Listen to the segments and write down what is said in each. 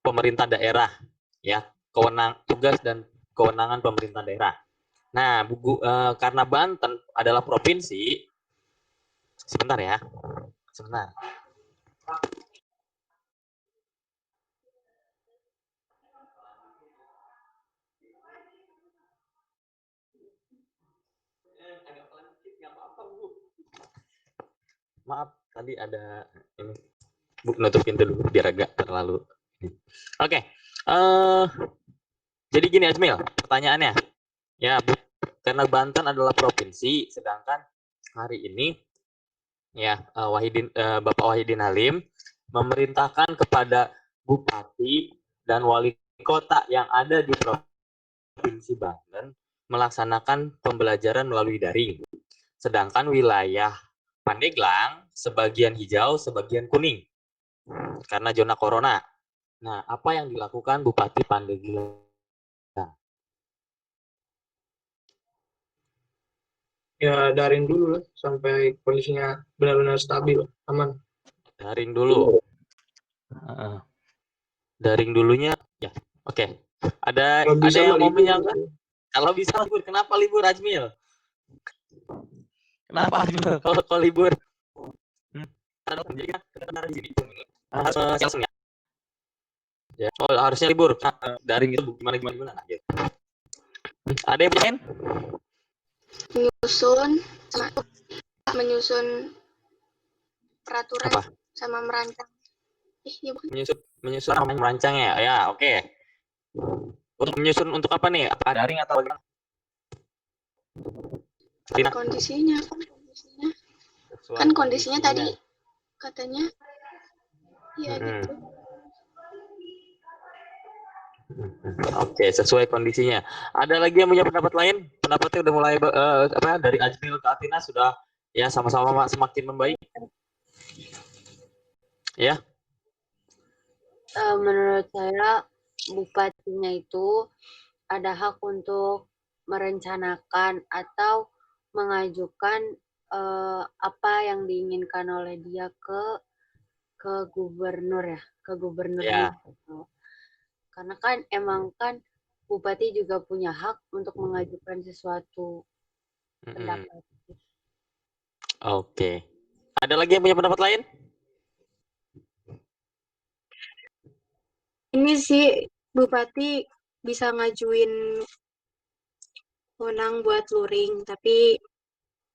pemerintah daerah, ya, tugas dan kewenangan pemerintah daerah. Nah, karena Banten adalah provinsi, sebentar ya, sebentar. Maaf, tadi ada ini. Nutup pintu dulu biar agak terlalu. Oke. Jadi gini Ajmil, pertanyaannya. Ya, karena Banten adalah provinsi, sedangkan hari ini ya Bapak Wahidin Halim memerintahkan kepada bupati dan wali kota yang ada di provinsi Banten melaksanakan pembelajaran melalui daring. Sedangkan wilayah Pandeglang sebagian hijau, sebagian kuning karena zona corona. Nah, apa yang dilakukan Bupati Pandeglang? Ya daring dulu lah sampai kondisinya benar-benar stabil, aman. Daring dulu. Daring dulunya, ya. Oke. Ada yang mau menyangka? Kalau bisa libur, kenapa libur Ajmil? Kenapa Ajmil kalau libur? Ya, oh, harusnya libur. Daring itu gimana? Gitu. Ada yang lain? Menyusun peraturan apa? Sama merancang. Menyusun merancang ya. Ya, oke. Untuk menyusun untuk apa nih? Apa daring atau bagaimana? Kondisinya. Kan kondisinya tadi katanya ya gitu. Oke, sesuai kondisinya. Ada lagi yang punya pendapat lain? Pendapatnya udah mulai dari Ajmil ke Atina sudah ya sama-sama semakin membaik. Ya. Menurut saya bupatinya itu ada hak untuk merencanakan atau mengajukan apa yang diinginkan oleh dia ke gubernur ya, ke gubernurnya. Ya. Karena kan emang kan bupati juga punya hak untuk mengajukan sesuatu pendapat. Oke. Ada lagi yang punya pendapat lain? Ini sih bupati bisa ngajuin wewenang buat luring, tapi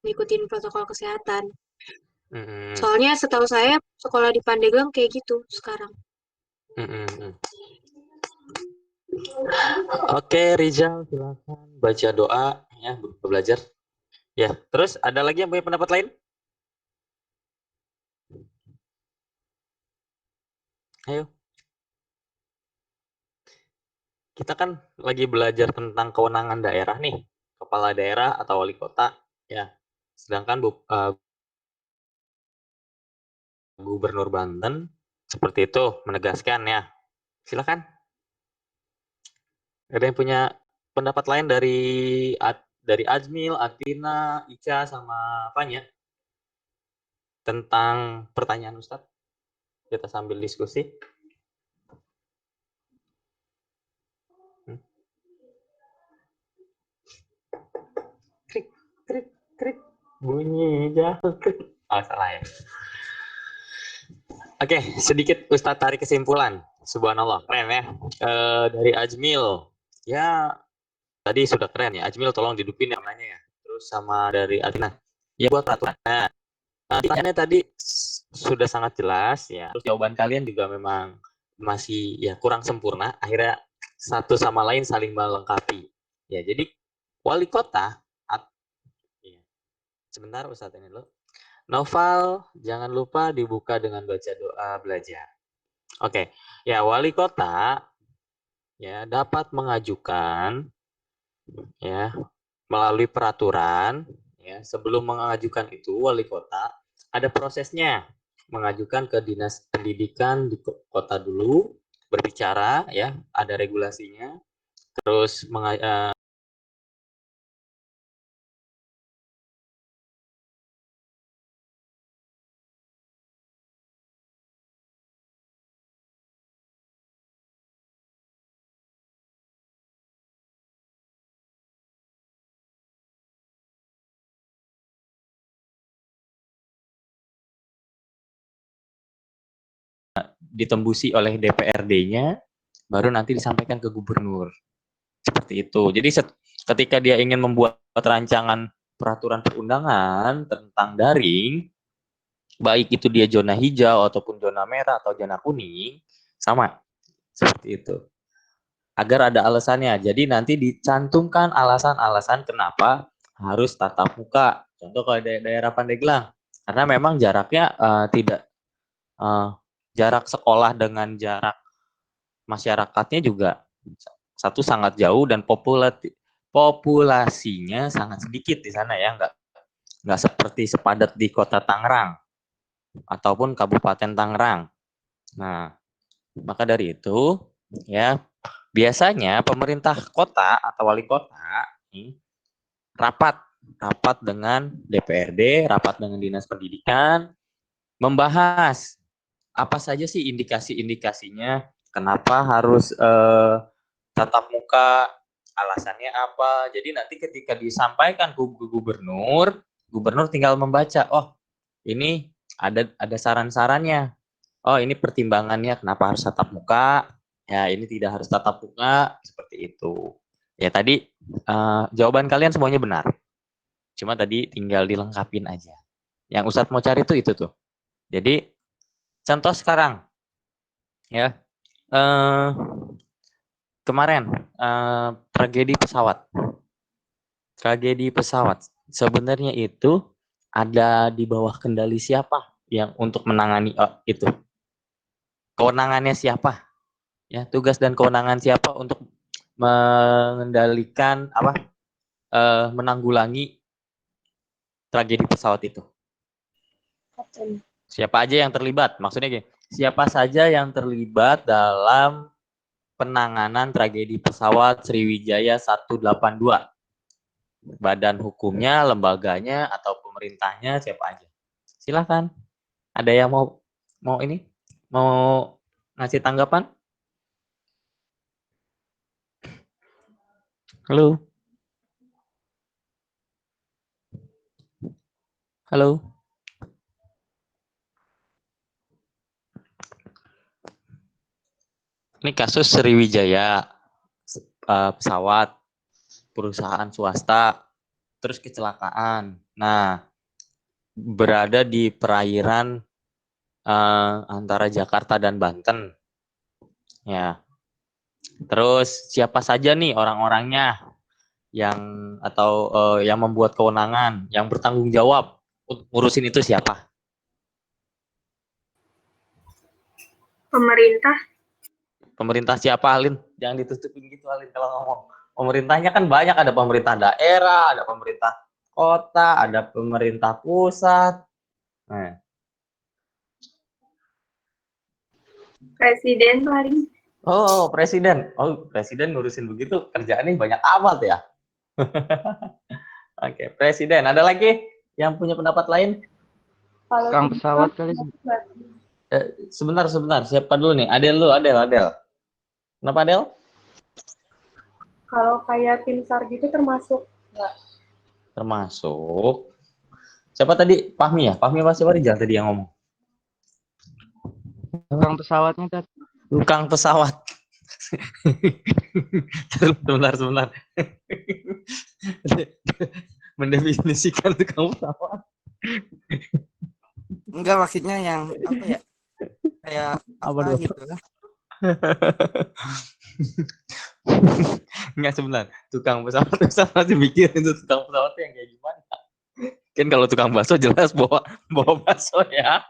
ngikutin protokol kesehatan. Soalnya setahu saya sekolah di Pandeglang kayak gitu sekarang. Oke, Rizal, silakan baca doa ya, belajar. Ya, terus ada lagi yang punya pendapat lain? Ayo. Kita kan lagi belajar tentang kewenangan daerah nih, kepala daerah atau wali kota, ya. Sedangkan Gubernur Banten seperti itu menegaskan ya. Silakan. Ada yang punya pendapat lain dari Ajmil, Atina, Ica sama Fanya tentang pertanyaan Ustadz? Kita sambil diskusi. Krik bunyi jauh. Oh, salah ya. Oke, sedikit Ustadz tarik kesimpulan. Subhanallah, keren ya. Dari Ajmil, ya tadi sudah keren ya. Ajmil tolong didupin yang nanya ya. Terus sama dari Atina, ya buat peraturan. Nah, pertanyaannya tadi sudah sangat jelas ya. Terus jawaban kalian juga memang masih ya kurang sempurna. Akhirnya satu sama lain saling melengkapi. Ya, jadi wali kota. Sebentar Ustadz ini dulu. Novel, jangan lupa dibuka dengan baca doa belajar. Oke, ya wali kota ya dapat mengajukan ya melalui peraturan ya. Sebelum mengajukan itu wali kota ada prosesnya, mengajukan ke dinas pendidikan di kota dulu, berbicara ya, ada regulasinya, terus ditembusi oleh DPRD-nya, baru nanti disampaikan ke gubernur. Seperti itu. Jadi ketika dia ingin membuat rancangan peraturan perundangan tentang daring, baik itu dia zona hijau ataupun zona merah atau zona kuning, sama seperti itu. Agar ada alasannya. Jadi nanti dicantumkan alasan-alasan kenapa harus tatap muka. Contoh kalau daerah Pandeglang, karena memang jaraknya tidak jarak sekolah dengan jarak masyarakatnya juga satu sangat jauh dan populasinya sangat sedikit di sana ya, nggak seperti sepadat di kota Tangerang ataupun Kabupaten Tangerang. Nah, maka dari itu ya biasanya pemerintah kota atau wali kota ini rapat dengan DPRD, rapat dengan Dinas Pendidikan, membahas apa saja sih indikasi-indikasinya, kenapa harus tatap muka, alasannya apa. Jadi nanti ketika disampaikan ke gubernur tinggal membaca, oh ini ada saran-sarannya, oh ini pertimbangannya kenapa harus tatap muka, ya ini tidak harus tatap muka, seperti itu. Ya tadi jawaban kalian semuanya benar, cuma tadi tinggal dilengkapin aja. Yang Ustadz mau cari itu tuh. Jadi contoh sekarang, ya kemarin tragedi pesawat sebenarnya itu ada di bawah kendali siapa yang untuk menangani itu? Kewenangannya siapa? Ya, tugas dan kewenangan siapa untuk mengendalikan menanggulangi tragedi pesawat itu? Siapa aja yang terlibat? Maksudnya gini, siapa saja yang terlibat dalam penanganan tragedi pesawat Sriwijaya 182? Badan hukumnya, lembaganya, atau pemerintahnya siapa aja? Silakan. Ada yang mau ngasih tanggapan? Halo. Halo. Ini kasus Sriwijaya, pesawat perusahaan swasta, terus kecelakaan. Nah, berada di perairan antara Jakarta dan Banten. Ya. Terus siapa saja nih orang-orangnya yang membuat kewenangan, yang bertanggung jawab untuk ngurusin itu siapa? Pemerintah. Pemerintah siapa, Alin? Jangan ditutupin gitu, Alin, kalau ngomong. Pemerintahnya kan banyak, ada pemerintah daerah, ada pemerintah kota, ada pemerintah pusat. Nah. Presiden paling. Oh, presiden. Oh, presiden ngurusin begitu, kerjaannya banyak amat ya. Oke, presiden. Ada lagi yang punya pendapat lain? Kang pesawat kali. Sebentar. Siapa dulu nih? Adel. Kenapa Adel? Kalau kayak tim SAR gitu termasuk nggak? Termasuk. Siapa tadi? Fahmi ya? Fahmi apa siapa Rijal tadi yang ngomong? Tukang pesawatnya tadi. Tukang pesawat. Sebentar. Mendefinisikan tukang pesawat. Enggak, maksudnya yang apa ya? Kayak apa gitu lah. Enggak, sebentar. Tukang pesawat masih mikir itu tukang pesawat yang kayak gimana. Kan kalau tukang bakso jelas bawa bakso ya.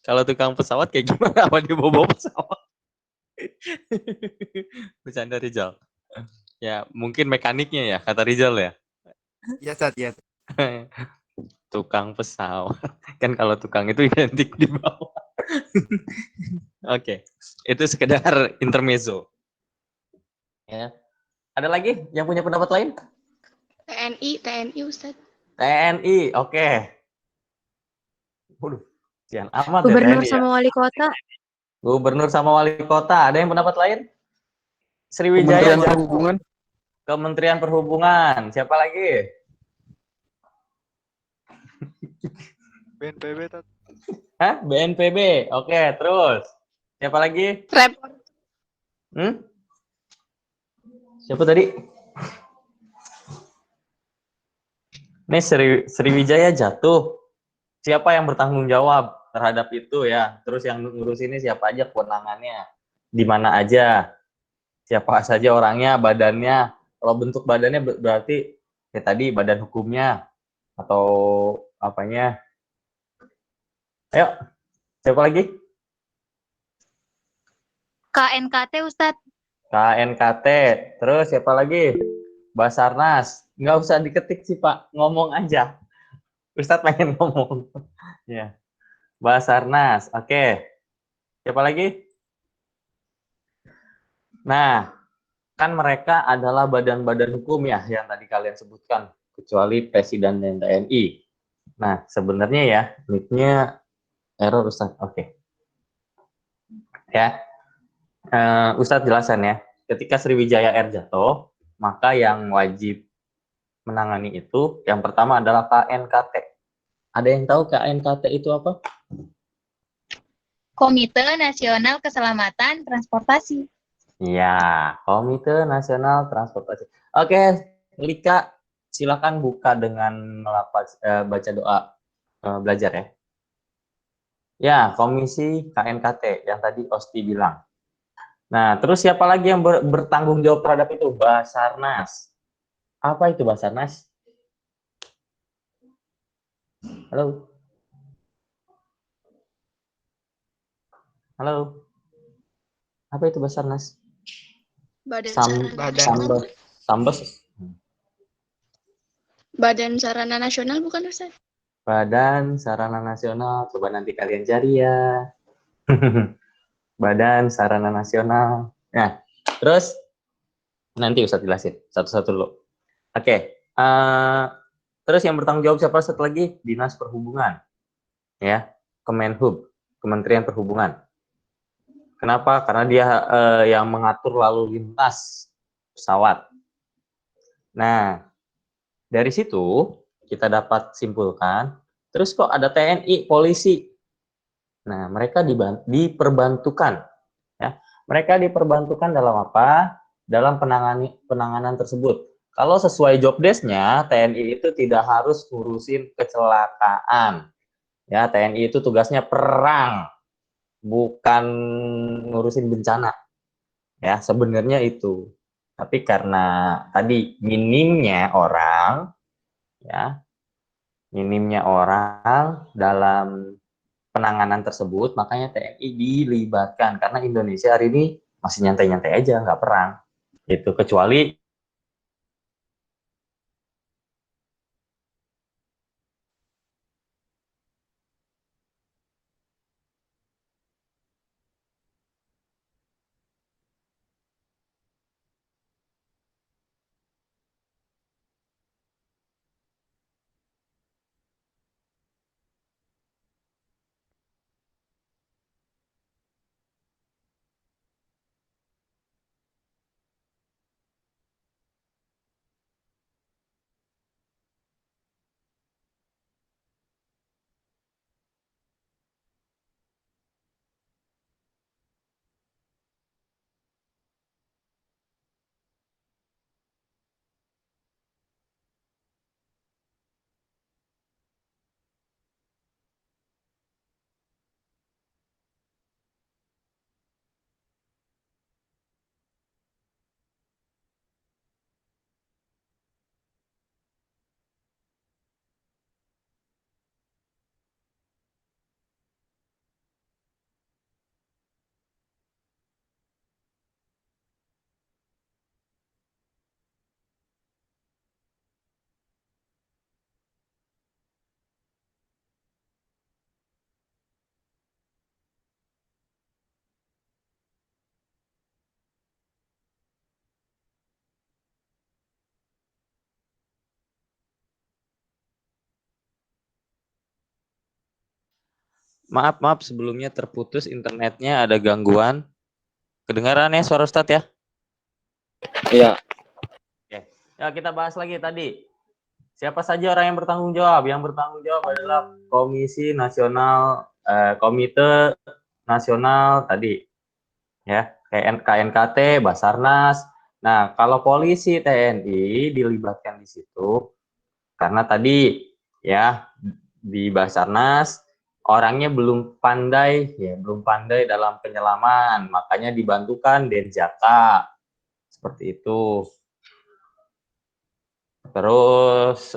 Kalau tukang pesawat kayak gimana? Apa dia bawa pesawat? Bercanda Rizal. Ya, mungkin mekaniknya ya, kata Rizal ya. Iya, Sat, ya. Tukang pesawat. Kan kalau tukang itu identik di bawah. Oke. Itu sekedar intermezzo. Ya. Ada lagi yang punya pendapat lain? TNI Ustaz. TNI, oke. Waduh, sian amat Gubernur ya, sama wali kota. Gubernur sama wali kota. Ada yang pendapat lain? Sriwijaya. Kementerian Perhubungan. Kementerian Perhubungan. Siapa lagi? BNPB, Tat. Hah? BNPB. Oke, terus. Siapa lagi? Report. Siapa tadi? Ini Sriwijaya jatuh. Siapa yang bertanggung jawab terhadap itu ya? Terus yang ngurus ini siapa aja kewenangannya? Di mana aja? Siapa saja orangnya, badannya? Kalau bentuk badannya berarti ya tadi badan hukumnya atau apanya? Ayo, siapa lagi? KNKT Ustadz. KNKT. Terus siapa lagi? Basarnas. Nggak usah diketik sih Pak, ngomong aja. Ustadz pengen ngomong. Ya. Basarnas. Oke. Siapa lagi? Nah, kan mereka adalah badan-badan hukum ya yang tadi kalian sebutkan, kecuali Presiden dan TNI. Nah, sebenarnya ya, nicknya error Ustadz. Oke. Ya. Ustadz jelasan ya. Ketika Sriwijaya Air jatuh, maka yang wajib menangani itu yang pertama adalah KNKT. Ada yang tahu KNKT itu apa? Komite Nasional Keselamatan Transportasi. Ya, Komite Nasional Transportasi. Oke, Lika, silakan buka dengan baca doa belajar ya. Ya, Komisi KNKT yang tadi Osti bilang. Nah, terus siapa lagi yang bertanggung jawab terhadap itu? Basarnas. Apa itu Basarnas? Halo? Halo? Apa itu Basarnas? Sambes. Badan Sarana Nasional bukan Ustaz? Badan Sarana Nasional. Coba nanti kalian cari ya. Badan Sarana Nasional. Nah, terus nanti Ustadz jelasin satu-satu dulu. Oke. Terus yang bertanggung jawab siapa satu lagi? Dinas Perhubungan. Ya, Kemenhub, Kementerian Perhubungan. Kenapa? Karena dia yang mengatur lalu lintas pesawat. Nah, dari situ kita dapat simpulkan, terus kok ada TNI, polisi. Nah, mereka diperbantukan. Ya. Mereka diperbantukan dalam apa? Dalam penanganan tersebut. Kalau sesuai job desk-nya, TNI itu tidak harus ngurusin kecelakaan. Ya, TNI itu tugasnya perang, bukan ngurusin bencana. Ya, sebenarnya itu. Tapi karena tadi minimnya orang dalam penanganan tersebut, makanya TNI dilibatkan karena Indonesia hari ini masih nyantai-nyantai aja, nggak perang. Itu kecuali maaf sebelumnya terputus internetnya, ada gangguan. Kedengaran ya suara Ustadz ya? Iya. Oke. Ya, kita bahas lagi tadi. Siapa saja orang yang bertanggung jawab? Yang bertanggung jawab adalah Komisi Nasional Komite Nasional tadi, ya, KNKT, Basarnas. Nah, kalau polisi, TNI dilibatkan di situ karena tadi ya di Basarnas orangnya belum pandai dalam penyelaman, makanya dibantukan Denjaka seperti itu. Terus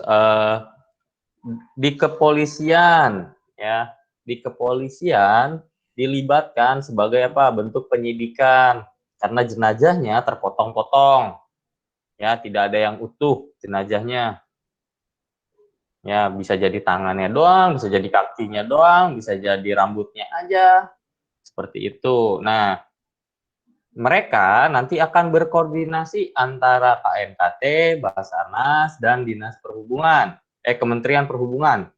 di kepolisian ya, di kepolisian dilibatkan sebagai apa? Bentuk penyidikan karena jenazahnya terpotong-potong. Ya, tidak ada yang utuh jenazahnya. Ya, bisa jadi tangannya doang, bisa jadi kakinya doang, bisa jadi rambutnya aja. Seperti itu. Nah, mereka nanti akan berkoordinasi antara KNKT, Basarnas, dan Dinas Perhubungan, Kementerian Perhubungan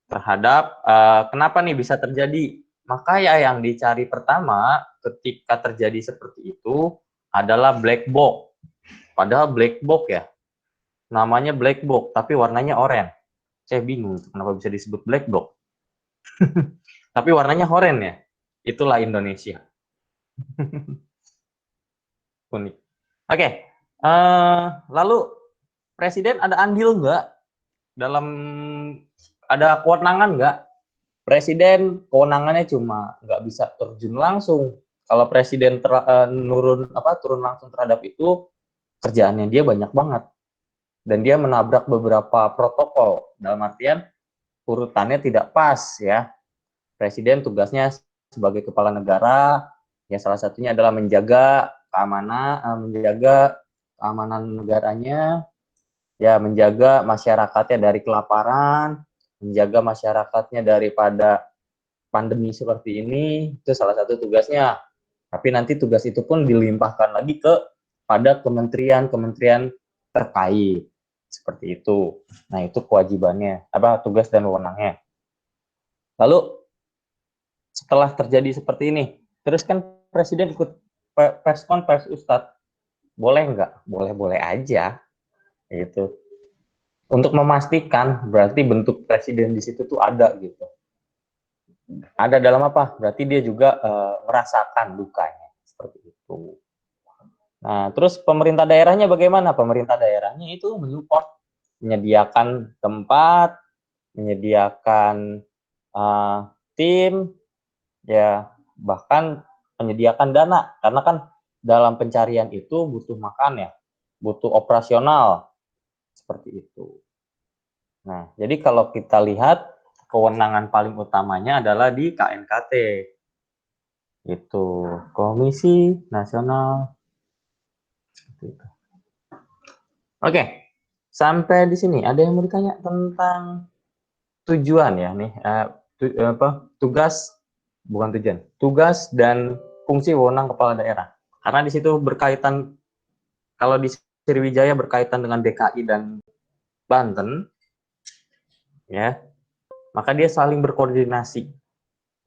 terhadap kenapa nih bisa terjadi. Maka ya yang dicari pertama ketika terjadi seperti itu adalah black box. Padahal black box ya, namanya black box tapi warnanya oranye. Saya bingung kenapa bisa disebut black box. Tapi warnanya oranye ya. Itulah Indonesia. Unik. Oke. Lalu presiden ada andil nggak dalam, ada kewenangan nggak? Presiden kewenangannya cuma nggak bisa terjun langsung. Kalau presiden turun langsung terhadap itu, kerjaannya dia banyak banget. Dan dia menabrak beberapa protokol. Dalam artian urutannya tidak pas ya. Presiden tugasnya sebagai kepala negara, ya salah satunya adalah menjaga keamanan negaranya, ya menjaga masyarakatnya dari kelaparan, menjaga masyarakatnya daripada pandemi seperti ini, itu salah satu tugasnya. Tapi nanti tugas itu pun dilimpahkan lagi pada kementerian-kementerian terkait. Seperti itu. Nah, itu kewajibannya, tugas dan wewenangnya. Lalu setelah terjadi seperti ini, terus kan presiden ikut pers Ustadz. Boleh nggak? Boleh-boleh aja. Gitu. Untuk memastikan berarti bentuk presiden di situ tuh ada gitu. Ada dalam apa? Berarti dia juga merasakan dukanya seperti itu. Nah, terus pemerintah daerahnya bagaimana? Pemerintah daerahnya itu mensupport, menyediakan tempat, menyediakan tim, ya bahkan menyediakan dana, karena kan dalam pencarian itu butuh makan ya, butuh operasional seperti itu. Nah, jadi kalau kita lihat kewenangan paling utamanya adalah di KNKT, itu Komisi Nasional. Oke, sampai di sini ada yang mau ditanya tentang tujuan ya nih, tugas dan fungsi wewenang kepala daerah. Karena di situ berkaitan, kalau di Sriwijaya berkaitan dengan DKI dan Banten, ya, maka dia saling berkoordinasi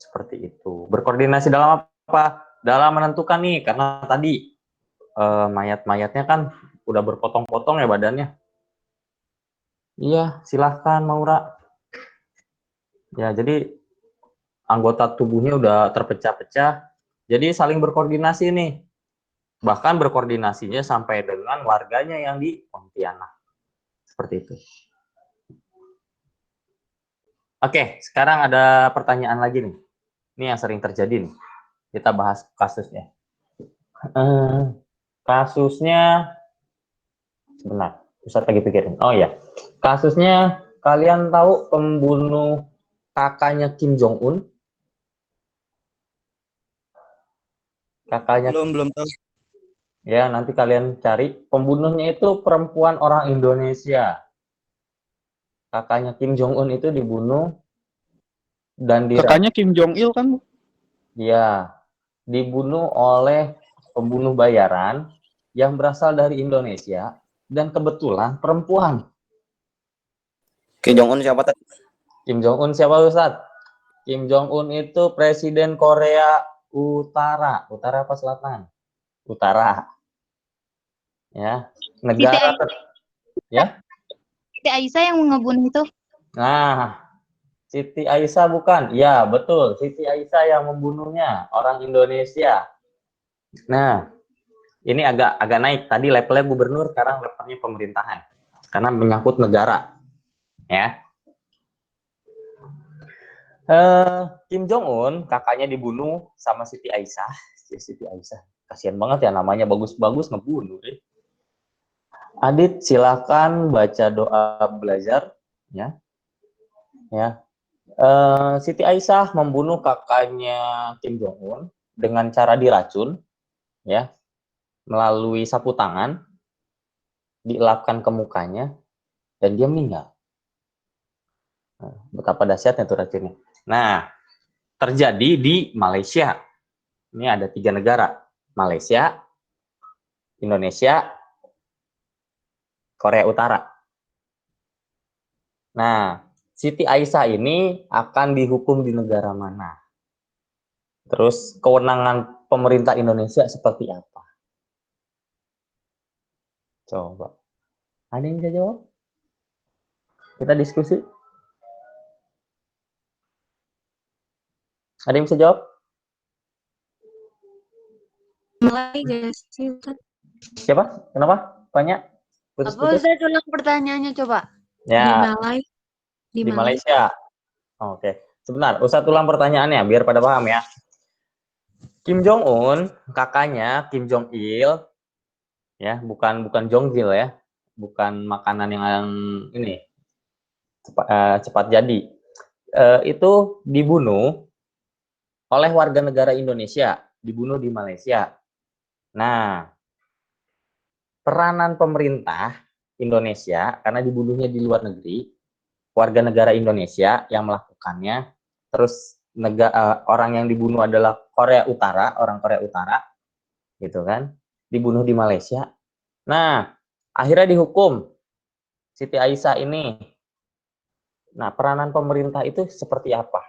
seperti itu. Berkoordinasi dalam apa? Dalam menentukan nih, karena tadi mayat-mayatnya kan udah berpotong-potong ya badannya. Iya, silahkan Maura. Ya, jadi anggota tubuhnya udah terpecah-pecah. Jadi saling berkoordinasi nih. Bahkan berkoordinasinya sampai dengan warganya yang di Pontianak. Seperti itu. Oke, sekarang ada pertanyaan lagi nih. Ini yang sering terjadi nih. Kita bahas kasusnya. Kasusnya, sebentar, Ustaz lagi pikirin. Oh ya, kasusnya kalian tahu pembunuh kakaknya Kim Jong Un? Kakaknya Belum tahu. Ya, nanti kalian cari. Pembunuhnya itu perempuan orang Indonesia. Kakaknya Kim Jong Un itu dibunuh dan Kakaknya Kim Jong Il kan? Ya, dibunuh oleh pembunuh bayaran yang berasal dari Indonesia dan kebetulan perempuan. Kim Jong Un siapa tadi? Kim Jong Un siapa, Ustaz? Kim Jong Un itu presiden Korea Utara. Utara apa selatan? Utara. Ya, negara ya. Siti Aisyah yang ngebunuh itu. Nah, Siti Aisyah bukan? Ya, betul. Siti Aisyah yang membunuhnya, orang Indonesia. Nah, ini agak naik. Tadi levelnya gubernur, sekarang levelnya pemerintahan. Karena menyangkut negara. Ya. Kim Jong Un, kakaknya dibunuh sama Siti Aisyah. Siti Aisyah. Kasihan banget ya, namanya bagus-bagus ngebunuh. Adit, silakan baca doa belajar. Ya. Siti Aisyah membunuh kakaknya Kim Jong Un dengan cara diracun, ya, melalui sapu tangan, dielapkan ke mukanya, dan dia meninggal. Betapa dahsyatnya itu racunnya. Nah, terjadi di Malaysia. Ini ada 3 negara: Malaysia, Indonesia, Korea Utara. Nah, Siti Aisyah ini akan dihukum di negara mana? Terus kewenangan pemerintah Indonesia seperti apa? Coba. Ada yang bisa jawab? Kita diskusi. Ada yang bisa jawab? Mulai gak sih, Ustaz? Siapa? Kenapa? Tanya. Apa Putus-putus. Ustaz ulang pertanyaannya coba? Di Ya, Malai. Di di Malai. Malaysia. Oke. Sebentar, Ustadz ulang pertanyaannya biar pada paham ya. Kim Jong Un, kakaknya Kim Jong Il, ya, bukan Jongjil ya, bukan makanan yang ini cepat jadi. Itu dibunuh oleh warga negara Indonesia, dibunuh di Malaysia. Nah, peranan pemerintah Indonesia karena dibunuhnya di luar negeri, warga negara Indonesia yang melakukannya, terus orang yang dibunuh adalah Korea Utara, orang Korea Utara, gitu kan, dibunuh di Malaysia. Nah, akhirnya dihukum Siti Aisyah ini. Nah, peranan pemerintah itu seperti apa?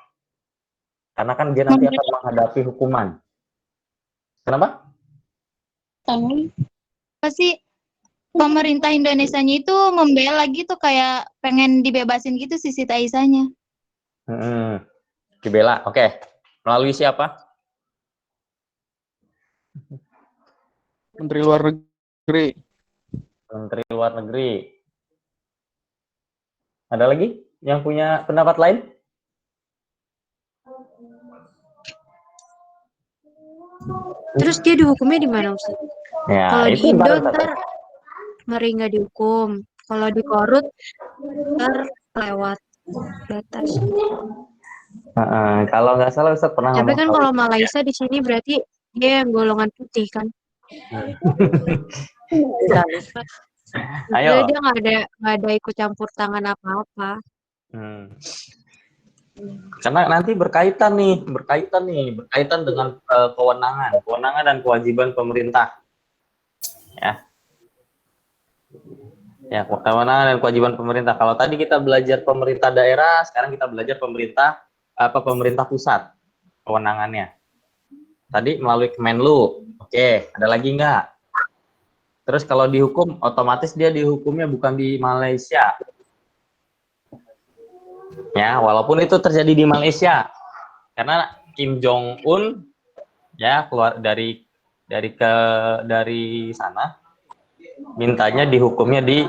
Karena kan dia nanti akan menghadapi hukuman. Kenapa? Pasti pemerintah Indonesianya itu membela gitu, kayak pengen dibebasin gitu si Siti Aisyahnya. Dibela, oke. Melalui siapa? Menteri Luar Negeri. Menteri Luar Negeri. Ada lagi yang punya pendapat lain? Terus dia dihukumnya di mana, Ustaz? Ya, Kalau di itu Indo ntar. ntar ngeri nggak dihukum. Kalau di Korut ntar lewat batas. Kalau nggak salah Ustaz pernah Tapi ngomong kan soal kalau itu. Malaysia di sini berarti dia yang golongan putih kan. Ayo. Jadi dia nggak ada ikut campur tangan apa-apa. Karena nanti berkaitan dengan kewenangan dan kewajiban pemerintah. Ya, kewenangan dan kewajiban pemerintah. Kalau tadi kita belajar pemerintah daerah, sekarang kita belajar pemerintah pusat kewenangannya. Tadi melalui Kemenlu. Oke, ada lagi nggak? Terus kalau dihukum, otomatis dia dihukumnya bukan di Malaysia. Ya, walaupun itu terjadi di Malaysia. Karena Kim Jong Un ya keluar dari sana mintanya dihukumnya di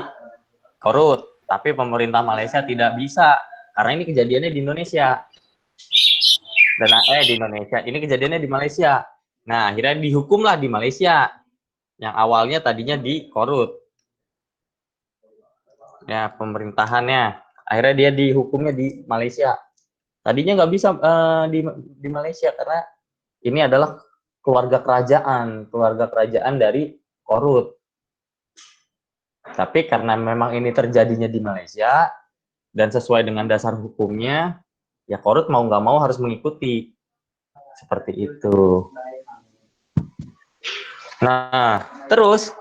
Korut, tapi pemerintah Malaysia tidak bisa karena ini kejadiannya di Indonesia. Ini kejadiannya di Malaysia. Nah, akhirnya dihukumlah di Malaysia. Yang awalnya tadinya di Korut. Ya, pemerintahannya. Akhirnya dia dihukumnya di Malaysia. Tadinya nggak bisa di Malaysia karena ini adalah keluarga kerajaan dari Korut. Tapi karena memang ini terjadinya di Malaysia dan sesuai dengan dasar hukumnya, ya Korut mau nggak mau harus mengikuti. Seperti itu. Nah, terus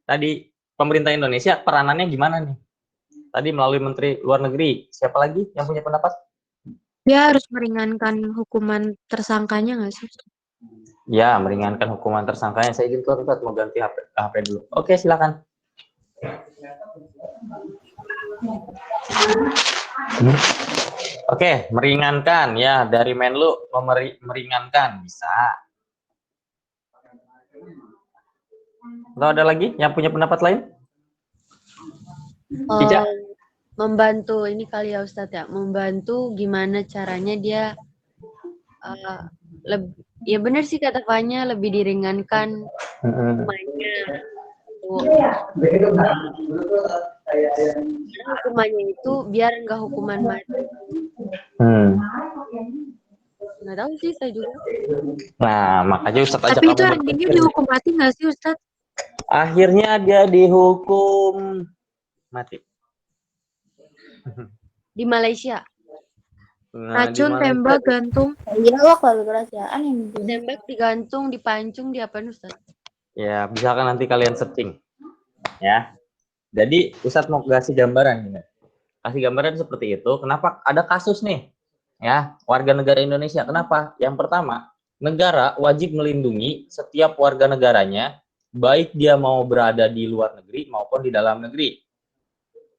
tadi pemerintah Indonesia peranannya gimana nih? Tadi melalui Menteri Luar Negeri. Siapa lagi yang punya pendapat? Dia harus meringankan hukuman tersangkanya nggak sih? Ya, meringankan hukuman tersangkanya. Saya izin keluar, mau ganti HP dulu. Oke, silakan. Oke, meringankan ya, dari Menlu meringankan bisa. Atau ada lagi yang punya pendapat lain? Ica? Membantu ini kali ya Ustadz ya, membantu gimana caranya dia ya benar sih kata Fanya, lebih diringankan hukumannya. Hukumannya itu biar nggak hukuman mati. Nggak tahu sih saya juga. Nah, makanya Ustadz ajak Tapi itu kamu endingnya berpikir. dihukum mati nggak sih Ustadz? Akhirnya dia dihukum mati. Di Malaysia. Nah, di Racun, Malaysia- tembak, gantung. Iya, wah kalau kerajaan yang Tembak, digantung, dipancung, diapain Ustaz? Ya, misalkan nanti kalian searching. Ya. Jadi, Ustadz mau kasih gambaran ini. Kasih gambaran seperti itu. Kenapa ada kasus nih? Ya, warga negara Indonesia. Kenapa? Yang pertama, negara wajib melindungi setiap warga negaranya, baik dia mau berada di luar negeri maupun di dalam negeri.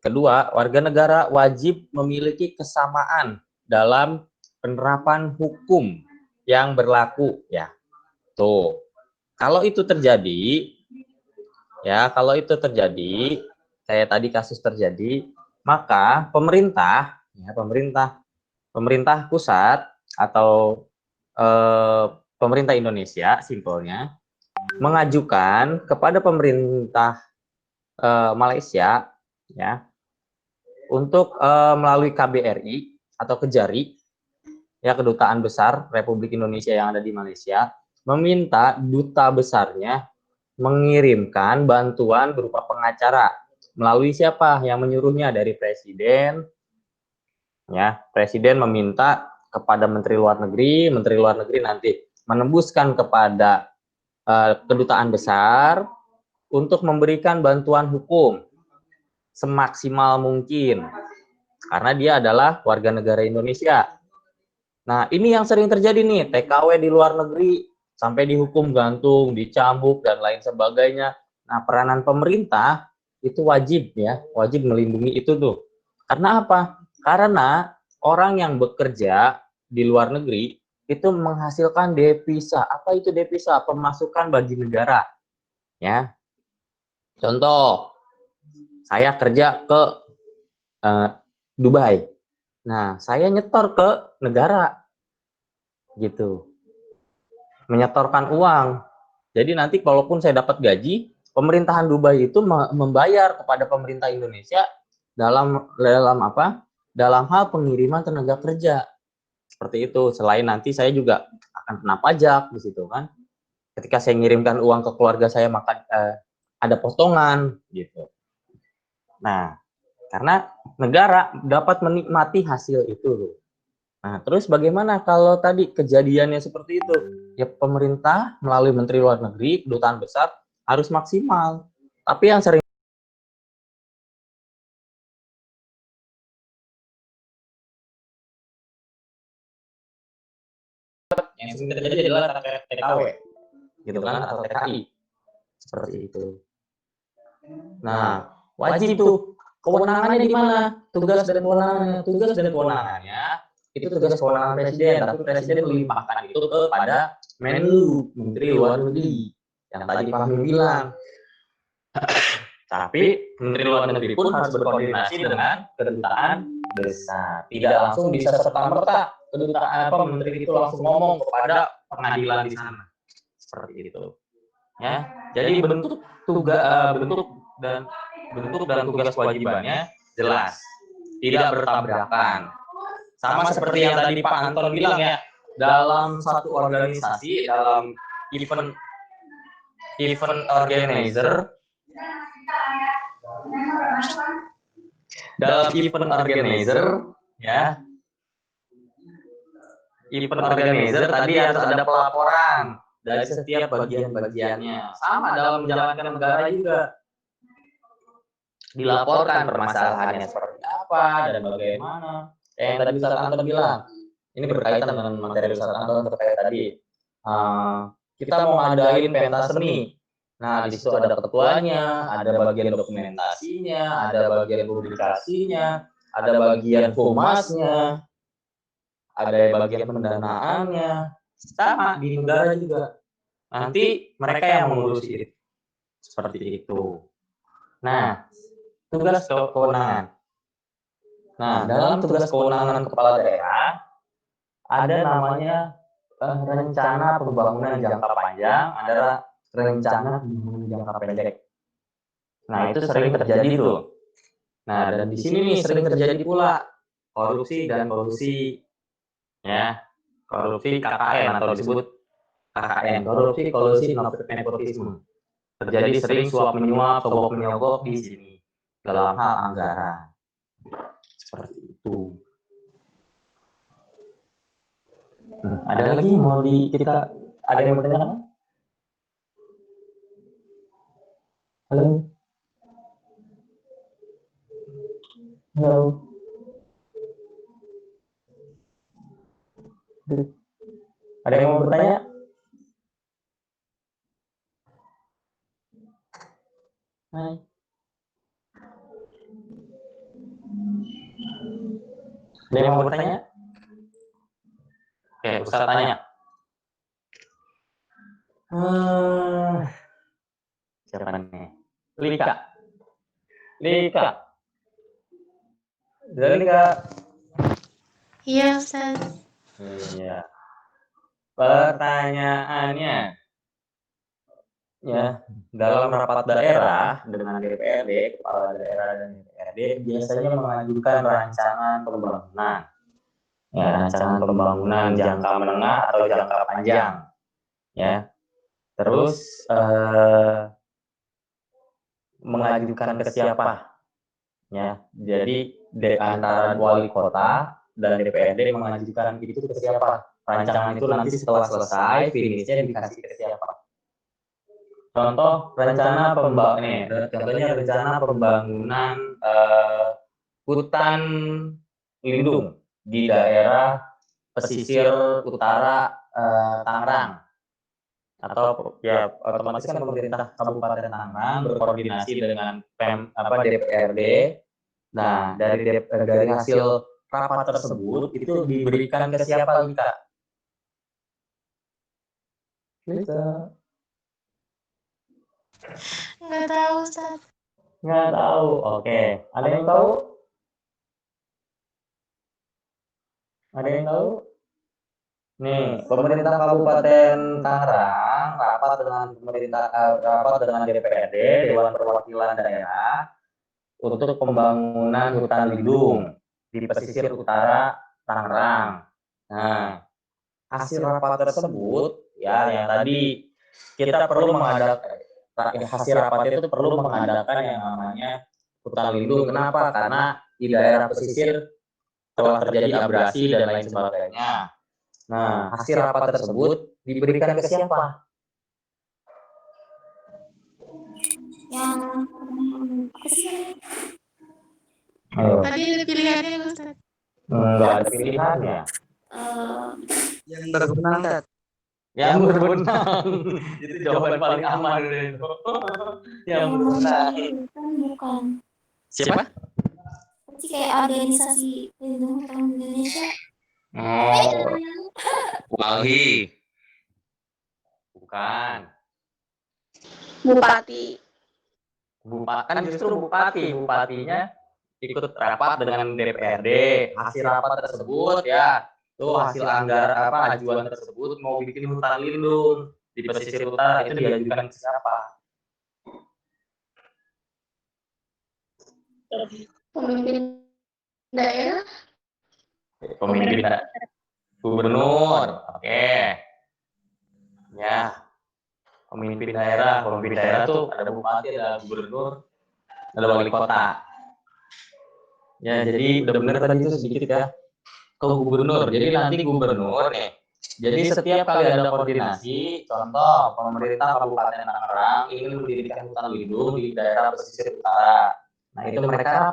Kedua, warga negara wajib memiliki kesamaan dalam penerapan hukum yang berlaku. Ya, tuh. Kalau itu terjadi, kayak tadi kasus terjadi, maka pemerintah pusat atau pemerintah Indonesia, simpelnya, mengajukan kepada pemerintah Malaysia, ya, untuk melalui KBRI atau Kejari, ya, Kedutaan Besar Republik Indonesia yang ada di Malaysia, meminta duta besarnya mengirimkan bantuan berupa pengacara. Melalui siapa yang menyuruhnya? Dari presiden. Ya, presiden meminta kepada Menteri Luar Negeri nanti menembuskan kepada kedutaan besar untuk memberikan bantuan hukum semaksimal mungkin, karena dia adalah warga negara Indonesia. Nah, ini yang sering terjadi nih, TKW di luar negeri sampai dihukum gantung, dicambuk, dan lain sebagainya. Nah, peranan pemerintah itu wajib melindungi itu tuh. Karena apa? Karena orang yang bekerja di luar negeri itu menghasilkan devisa. Apa itu devisa? Pemasukan bagi negara. Ya. Contoh, saya kerja ke Dubai. Nah, saya nyetor ke negara, gitu. Menyetorkan uang. Jadi nanti kalaupun saya dapat gaji, pemerintahan Dubai itu membayar kepada pemerintah Indonesia dalam apa? Dalam hal pengiriman tenaga kerja. Seperti itu. Selain nanti saya juga akan kena pajak di situ kan. Ketika saya ngirimkan uang ke keluarga saya, maka ada potongan gitu. Nah, karena negara dapat menikmati hasil itu. Nah, terus bagaimana kalau tadi kejadiannya seperti itu? Ya, pemerintah melalui Menteri Luar Negeri, kedutaan besar harus maksimal. Tapi yang sering terjadi adalah TKW, gitu kan, atau TKI, seperti itu. Nah, wajib tuh kewenangannya di mana? Tugas dan kewenangannya itu tugas kewenangan presiden, tapi presiden melimpahkan itu kepada Menlu, Menteri Luar Negeri, yang tadi Fahmi bilang. Tapi Menteri Luar Negeri pun harus berkoordinasi dengan kedutaan besar. Tidak langsung bisa serta-merta kedutaan menteri itu langsung ngomong kepada pengadilan di sana. Seperti itu. Ya. Jadi bentuk dan tugas kewajibannya jelas, tidak bertabrakan. Sama seperti yang tadi Pak Anton bilang ya, dalam satu organisasi, dalam event organizer, ya, event organizer tadi harus ada pelaporan dari setiap bagian-bagiannya. Sama dalam menjalankan negara juga, dilaporkan permasalahannya seperti apa dan bagaimana. Yang tadi Ustaz Anton bilang, ini berkaitan dengan materi Ustaz Anton terkait tadi. Kita mau ngadain pentas seni. Nah, di situ ada ketuanya, ada bagian dokumentasinya, ada bagian publikasinya, ada bagian humasnya. ada bagian pendanaannya, sama di negara juga. Nanti mereka yang mengurusi itu. Seperti itu. Nah, tugas kewenangan. Nah, dalam tugas kewenangan kepala daerah ada namanya rencana pembangunan jangka panjang, ada rencana pembangunan jangka pendek. Nah, itu sering terjadi tuh. Nah, dan di sini nih sering terjadi pula korupsi dan kolusi. Ya, korupsi KKN atau disebut KKN, korupsi, kolusi, nepotisme. Terjadi sering suap menyuap, sogok menyogok di sini dalam hal anggaran. Seperti itu. Ada lagi mau kita ada yang mau bertanya? Halo. Halo. Ada yang mau bertanya? Hai. Ada yang mau bertanya? Oke, Ustaz tanya. Siapa nih? Lika. Lika. Iya, Ustaz. Iya. Pertanyaannya, ya, dalam rapat daerah dengan DPRD, kepala daerah dan DPRD biasanya mengajukan rancangan pembangunan. Ya, rancangan pembangunan jangka menengah atau jangka panjang. Ya. Terus mengajukan ke siapa? Ya, jadi antara wali kota dan DPRD mengajukan itu ke siapa? Rancangan itu nanti setelah selesai, finishnya dikasih ke siapa? Contoh rencana contohnya rencana pembangunan hutan lindung di daerah pesisir utara Tangerang. Atau ya otomatis kan pemerintah Kabupaten Tangerang berkoordinasi dengan DPRD. Nah, dari hasil rapat tersebut itu diberikan ke siapa, Lika? Nggak tahu, Ustaz. Nggak tahu. Oke. Ada yang tahu? Ada yang tahu? Nih, pemerintah Kabupaten Tangerang rapat dengan DPRD, Dewan Perwakilan Daerah, untuk pembangunan hutan lindung di pesisir utara Tangerang. Nah, hasil rapat tersebut, ya yang tadi kita perlu hasil rapat itu perlu mengadakan yang namanya hutan lindung. Kenapa? Karena di daerah pesisir telah terjadi abrasi dan lain sebagainya. Nah, hasil rapat tersebut diberikan ke siapa? Yang Ayo. tadi ada pilihannya, Ustaz. Enggak ada pilihannya. Yang berwenang, Ustaz. Yang berwenang. Itu jawaban paling aman itu. Yang berwenang. Bukan. Siapa? Berarti kayak organisasi pelindung hutan Indonesia. Oh, Walhi. Bukan. Bupati. Kan justru bupatinya ikut rapat dengan DPRD. Hasil rapat tersebut ya, tuh hasil ajuan tersebut mau bikin hutan lindung di pesisir utara itu diajukan ke siapa? Pemimpin daerah. Pemimpin gubernur. Oke. Ya. Pemimpin daerah tuh ada bupati, ada gubernur, ada wali kota. Ya, jadi udah benar tadi itu sedikit ya ke gubernur. Jadi nanti gubernur nih. Jadi setiap kali ada koordinasi, contoh pemerintah Kabupaten Tangerang ingin mendirikan hutan lindung di daerah pesisir utara. Nah, itu mereka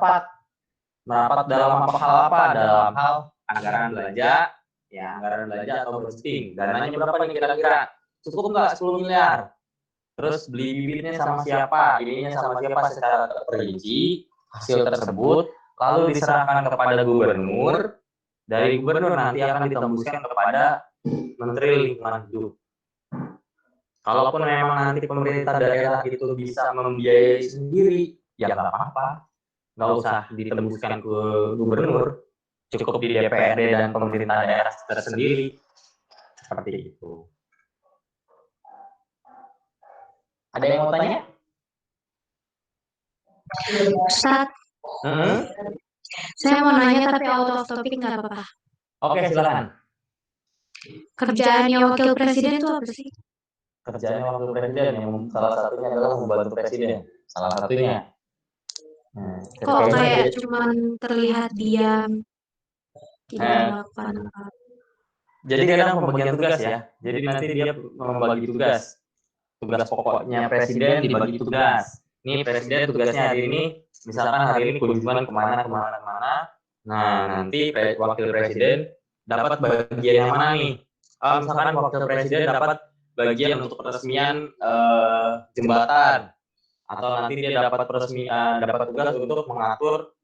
merapat dalam hal apa? Dalam hal anggaran belanja, ya anggaran belanja atau budgeting. Dananya berapa nih kira-kira? Cukup nggak 10 miliar? Terus beli bibitnya sama siapa? Ininya sama siapa secara terperinci? Hasil tersebut lalu diserahkan kepada gubernur dari gubernur nanti akan ditembuskan kepada Menteri Lingkungan Hidup. Kalaupun memang nanti pemerintah daerah itu bisa membiayai sendiri, ya nggak apa-apa, nggak usah ditembuskan ke gubernur, cukup di DPRD dan pemerintah daerah tersendiri, seperti itu. Ada yang mau tanya? Ustadz, saya mau nanya tapi out of topic nggak apa-apa. Oke, silakan. Kerjaannya wakil presiden itu apa sih? Kerjaannya wakil presiden yang salah satunya adalah membantu presiden. Salah satunya. Kok kayak cuman terlihat diam, tidak melakukan apa? Jadi kadang pembagian tugas ya. Jadi nanti dia membagi tugas. Tugas pokoknya presiden dibagi tugas. Ini presiden tugasnya hari ini, misalkan hari ini kunjungan kemana. Nah, nanti wakil presiden dapat bagian yang mana nih? Misalkan wakil presiden dapat bagian untuk peresmian jembatan, atau nanti dia dapat dapat tugas untuk mengatur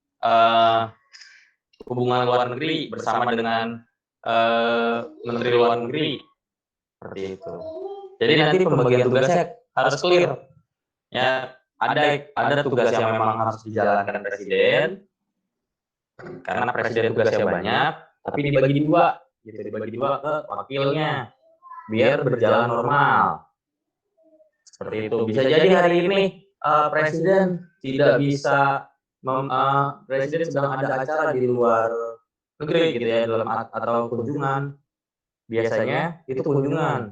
hubungan luar negeri bersama dengan Menteri Luar Negeri, seperti itu. Jadi nanti pembagian tugasnya harus clear. Ya, ada tugas yang memang harus dijalankan presiden, karena presiden tugasnya banyak, tapi dibagi dua, gitu, dibagi dua ke wakilnya, biar berjalan normal. Seperti itu. Bisa jadi hari ini presiden tidak bisa, presiden sedang ada acara di luar negeri, gitu ya, dalam atau kunjungan. Biasanya itu kunjungan.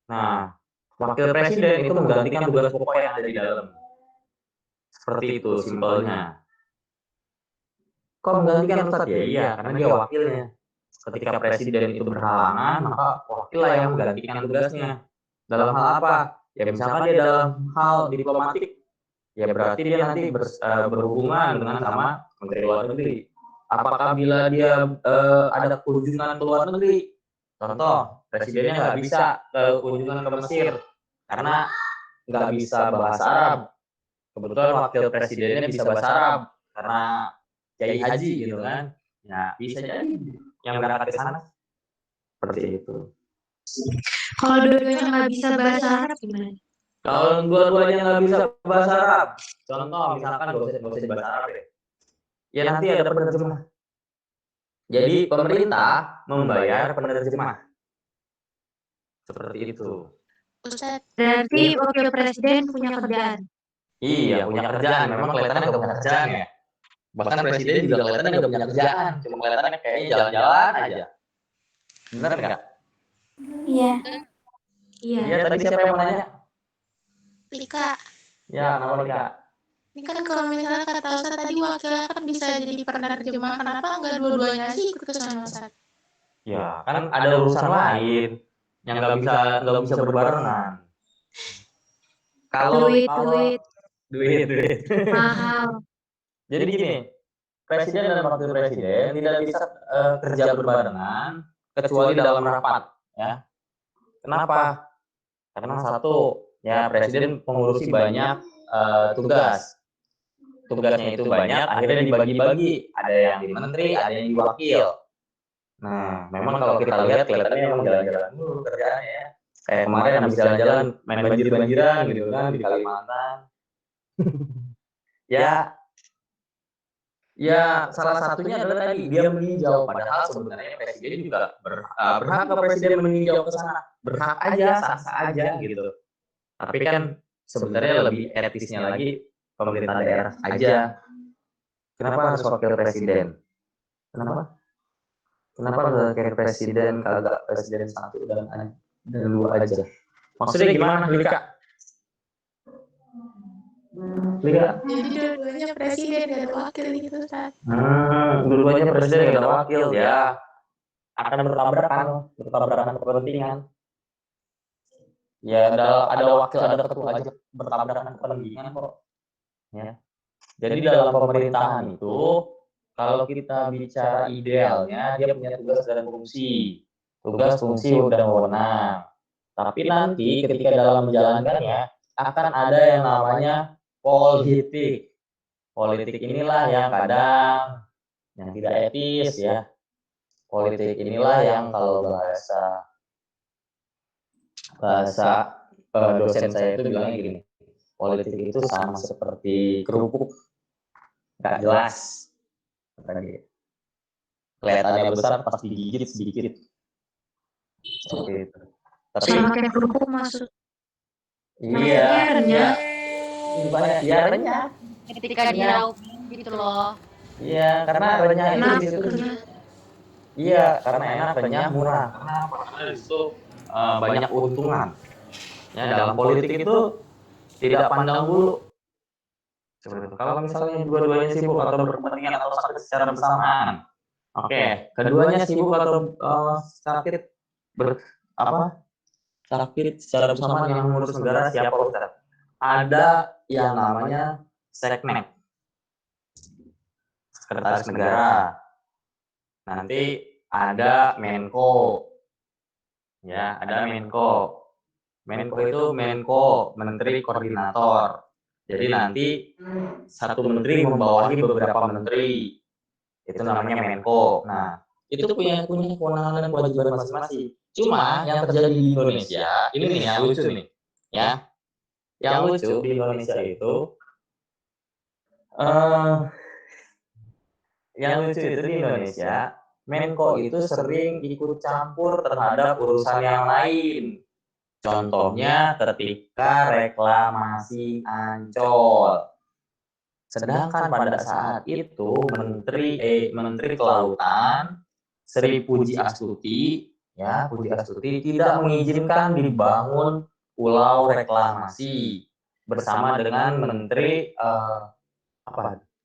Nah, wakil presiden itu menggantikan tugas pokok yang ada di dalam. Seperti itu simpelnya. Kok menggantikan Ustadz? Ya iya, karena dia wakilnya. Ketika presiden itu berhalangan, maka wakil lah yang menggantikan tugasnya. Dalam hal apa? Ya misalkan dia dalam hal diplomatik, ya berarti dia nanti berhubungan dengan sama Menteri Luar Negeri. Apakah bila dia ada kunjungan ke luar negeri, contoh presidennya nggak bisa kunjungan ke Mesir karena nggak bisa bahasa Arab, kebetulan wakil presidennya bisa bahasa Arab karena kiai haji gitu kan, ya bisa jadi yang berangkat ke sana, seperti itu. Kalau dua-duanya nggak bisa bahasa Arab gimana? Kalau dua-duanya nggak bisa bahasa Arab, contoh misalkan nggak usah bahasa Arab ya nanti ada penerjemah. Jadi pemerintah membayar penerjemah, seperti itu. Ustadz, berarti wakil presiden punya kerjaan. Iya, punya kerjaan. Memang kelihatannya nggak punya kerjaan ya. Bahkan presiden juga kelihatannya nggak punya kerjaan. Cuma kelihatannya kayaknya jalan-jalan aja. Bener nggak? Iya. Iya. Iya, tadi siapa yang mau nanya? Lika. Ya, kenapa Lika? Ini kan kalau misalnya kata Ustadz tadi wakilnya kan bisa jadi penerjemah, kenapa nggak dua-duanya sih ikut ke sana Ustadz? Ya, kan ada urusan lain yang nggak bisa berbarengan. Kalau duit mahal. Jadi gini, presiden dan wakil presiden tidak bisa kerja berbarengan kecuali dalam rapat, ya. Kenapa? Karena satu, ya presiden mengurusi banyak tugas. Tugasnya itu banyak, akhirnya dibagi-bagi. Ada yang di menteri, ada yang di wakil. Nah, memang kalau kita lihat kelihatannya memang jalan-jalan dulu kerjaannya ya. Kayak kemarin habis jalan-jalan main banjir-banjiran gitu kan di Kalimantan. Ya salah satunya adalah tadi dia meninjau, padahal sebenarnya presiden juga berhak ke presiden meninjau ke sana, berhak aja, sah-sah aja gitu. Tapi kan sebenarnya lebih etisnya lagi pemerintah daerah aja. Kenapa harus wakil presiden? Kenapa wakil presiden kagak presiden satu dan dua aja? Maksudnya gimana, Lika? Jadi dua-duanya presiden dan wakil gitu Ustadz. Dua-duanya presiden dan wakil ya akan bertabrakan kepentingan. Ya ada wakil, ada ketua aja bertabrakan kepentingan kok. Ya. Jadi dalam pemerintahan itu kalau kita bicara idealnya dia punya tugas dan fungsi. Tugas, fungsi, dan wewenang. Tapi nanti ketika dalam menjalankannya akan ada yang namanya politik. Politik inilah yang kadang yang tidak etis ya. Politik inilah yang kalau bahasa dosen saya itu bilangnya gini, politik itu sama seperti kerupuk, nggak jelas. Kelihatannya besar pas digigit sedikit. Seperti itu. Tapi Sama kayak kerupuk maksud. iya, renyah. bukannya ya renyah. Ketika diraup gitu loh. Iya, karena renyah itu Enak, di situ. renyah. Iya, karena enak, renyah, murah. Karena itu banyak keuntungan. Ya, dalam politik itu tidak pandang bulu. Seperti itu. Kalau misalnya dua-duanya sibuk atau berkepentingan atau sakit secara bersamaan. Oke, keduanya sibuk atau sakit secara bersamaan yang mengurus negara siapa Ustaz? Ada yang namanya Seknek, Sekretaris Negara. Nanti ada Menko. Ya, ada Menko. Menko itu Menteri Koordinator. Jadi nanti satu menteri membawahi beberapa menteri. Itu namanya Menko. Nah, itu punya kewenangan dan kewajiban masing-masing. Cuma yang terjadi di Indonesia, ini nih yang lucu nih. Ya. Yang lucu di Indonesia itu Menko itu sering ikut campur terhadap urusan yang lain. Contohnya ketika reklamasi Ancol. Sedangkan pada saat itu Menteri Kelautan Sri Puji Astuti tidak mengizinkan dibangun pulau reklamasi bersama dengan Menteri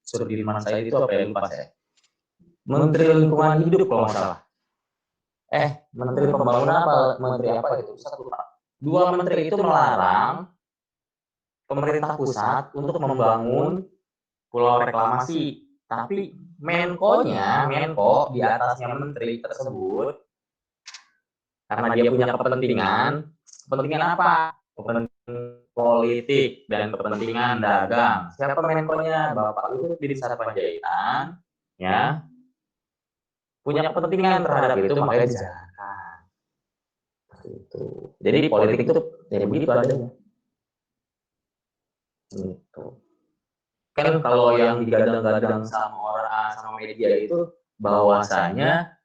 Sudirman Said itu apa ya lupa saya. Menteri Lingkungan Hidup kalau nggak salah. Menteri Pembangunan Menteri apa itu? Dua menteri itu melarang pemerintah pusat untuk membangun pulau reklamasi. Tapi Menko di atasnya menteri tersebut, karena dia punya kepentingan apa? Kepentingan politik dan kepentingan dagang. Siapa Menkonya? Bapak Luhut Bin Sarpanjaitan, ya. Punya kepentingan terhadap itu makanya dijalankan. Itu. Jadi politik itu ya begitu adanya. Gitu. Kan kalau yang digadang-gadang sama media itu bahwasanya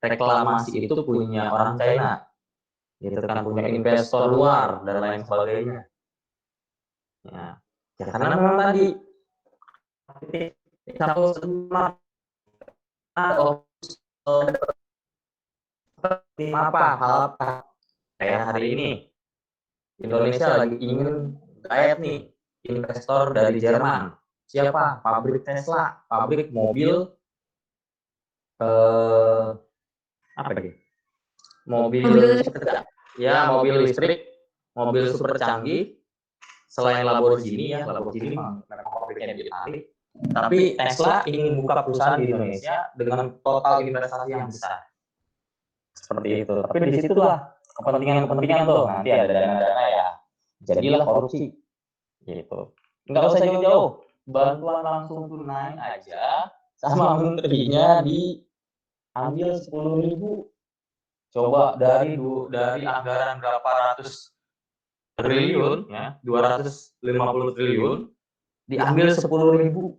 reklamasi itu punya orang China. Gitu kan punya investor luar dan lain sebagainya. Ya karena memang tadi satu semua atau hal apa kayak hari ini Indonesia lagi ingin gayat nih investor dari Jerman. Siapa? Pabrik Tesla, pabrik mobil mobil listrik, mobil super canggih. Selain Lamborghini memang pabriknya di Itali. Tapi Tesla ingin buka perusahaan di Indonesia dengan total investasi yang besar. Seperti itu. Tapi di situlah kepentingan tuh. Nanti ada dana-dana ya. Jadilah korupsi. Gitu. Nggak usah jauh-jauh. Bantuan langsung tunai aja sama menterinya diambil 10.000. Coba dari anggaran berapa ratus triliun ya, 250 triliun diambil 10.000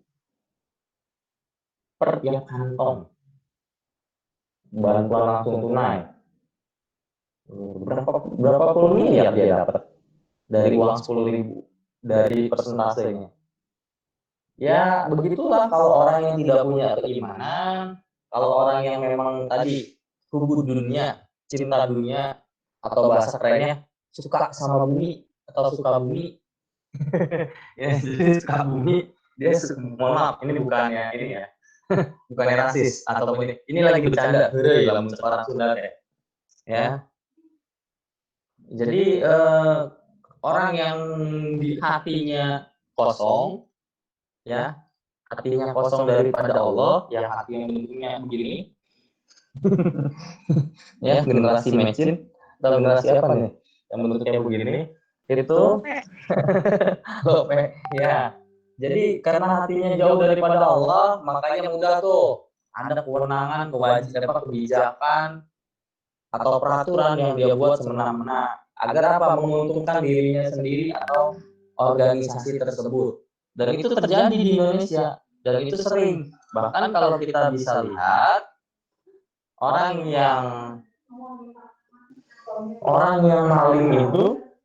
per tiap kantong. Bantuan langsung tunai. Berapa puluh miliar dia dapat dari uang 10.000 dari persentasenya. Ya begitulah kalau orang yang tidak punya keimanan, kalau orang yang memang tadi hubud dunia, cinta dunia, atau bahasa kerennya suka sama bumi atau suka bumi. Ya, jadi suka bumi, dia mohon maaf, ini bukannya ini ya. Bukannya rasis atau ini lagi bercanda, dalam orang Sunda ya. Jadi orang yang di hatinya kosong, ya, hatinya kosong daripada Allah, yang hatinya bentuknya begini, ya, generasi mecin atau generasi apa nih, yang bentuknya begini, itu, lope, ya. Jadi karena hatinya jauh daripada Allah, makanya mudah tuh ada kewenangan, kebijakan atau peraturan yang dia buat semena-mena agar apa menguntungkan dirinya sendiri atau organisasi tersebut. Dan itu terjadi di Indonesia dan itu sering. Bahkan kalau kita bisa lihat orang yang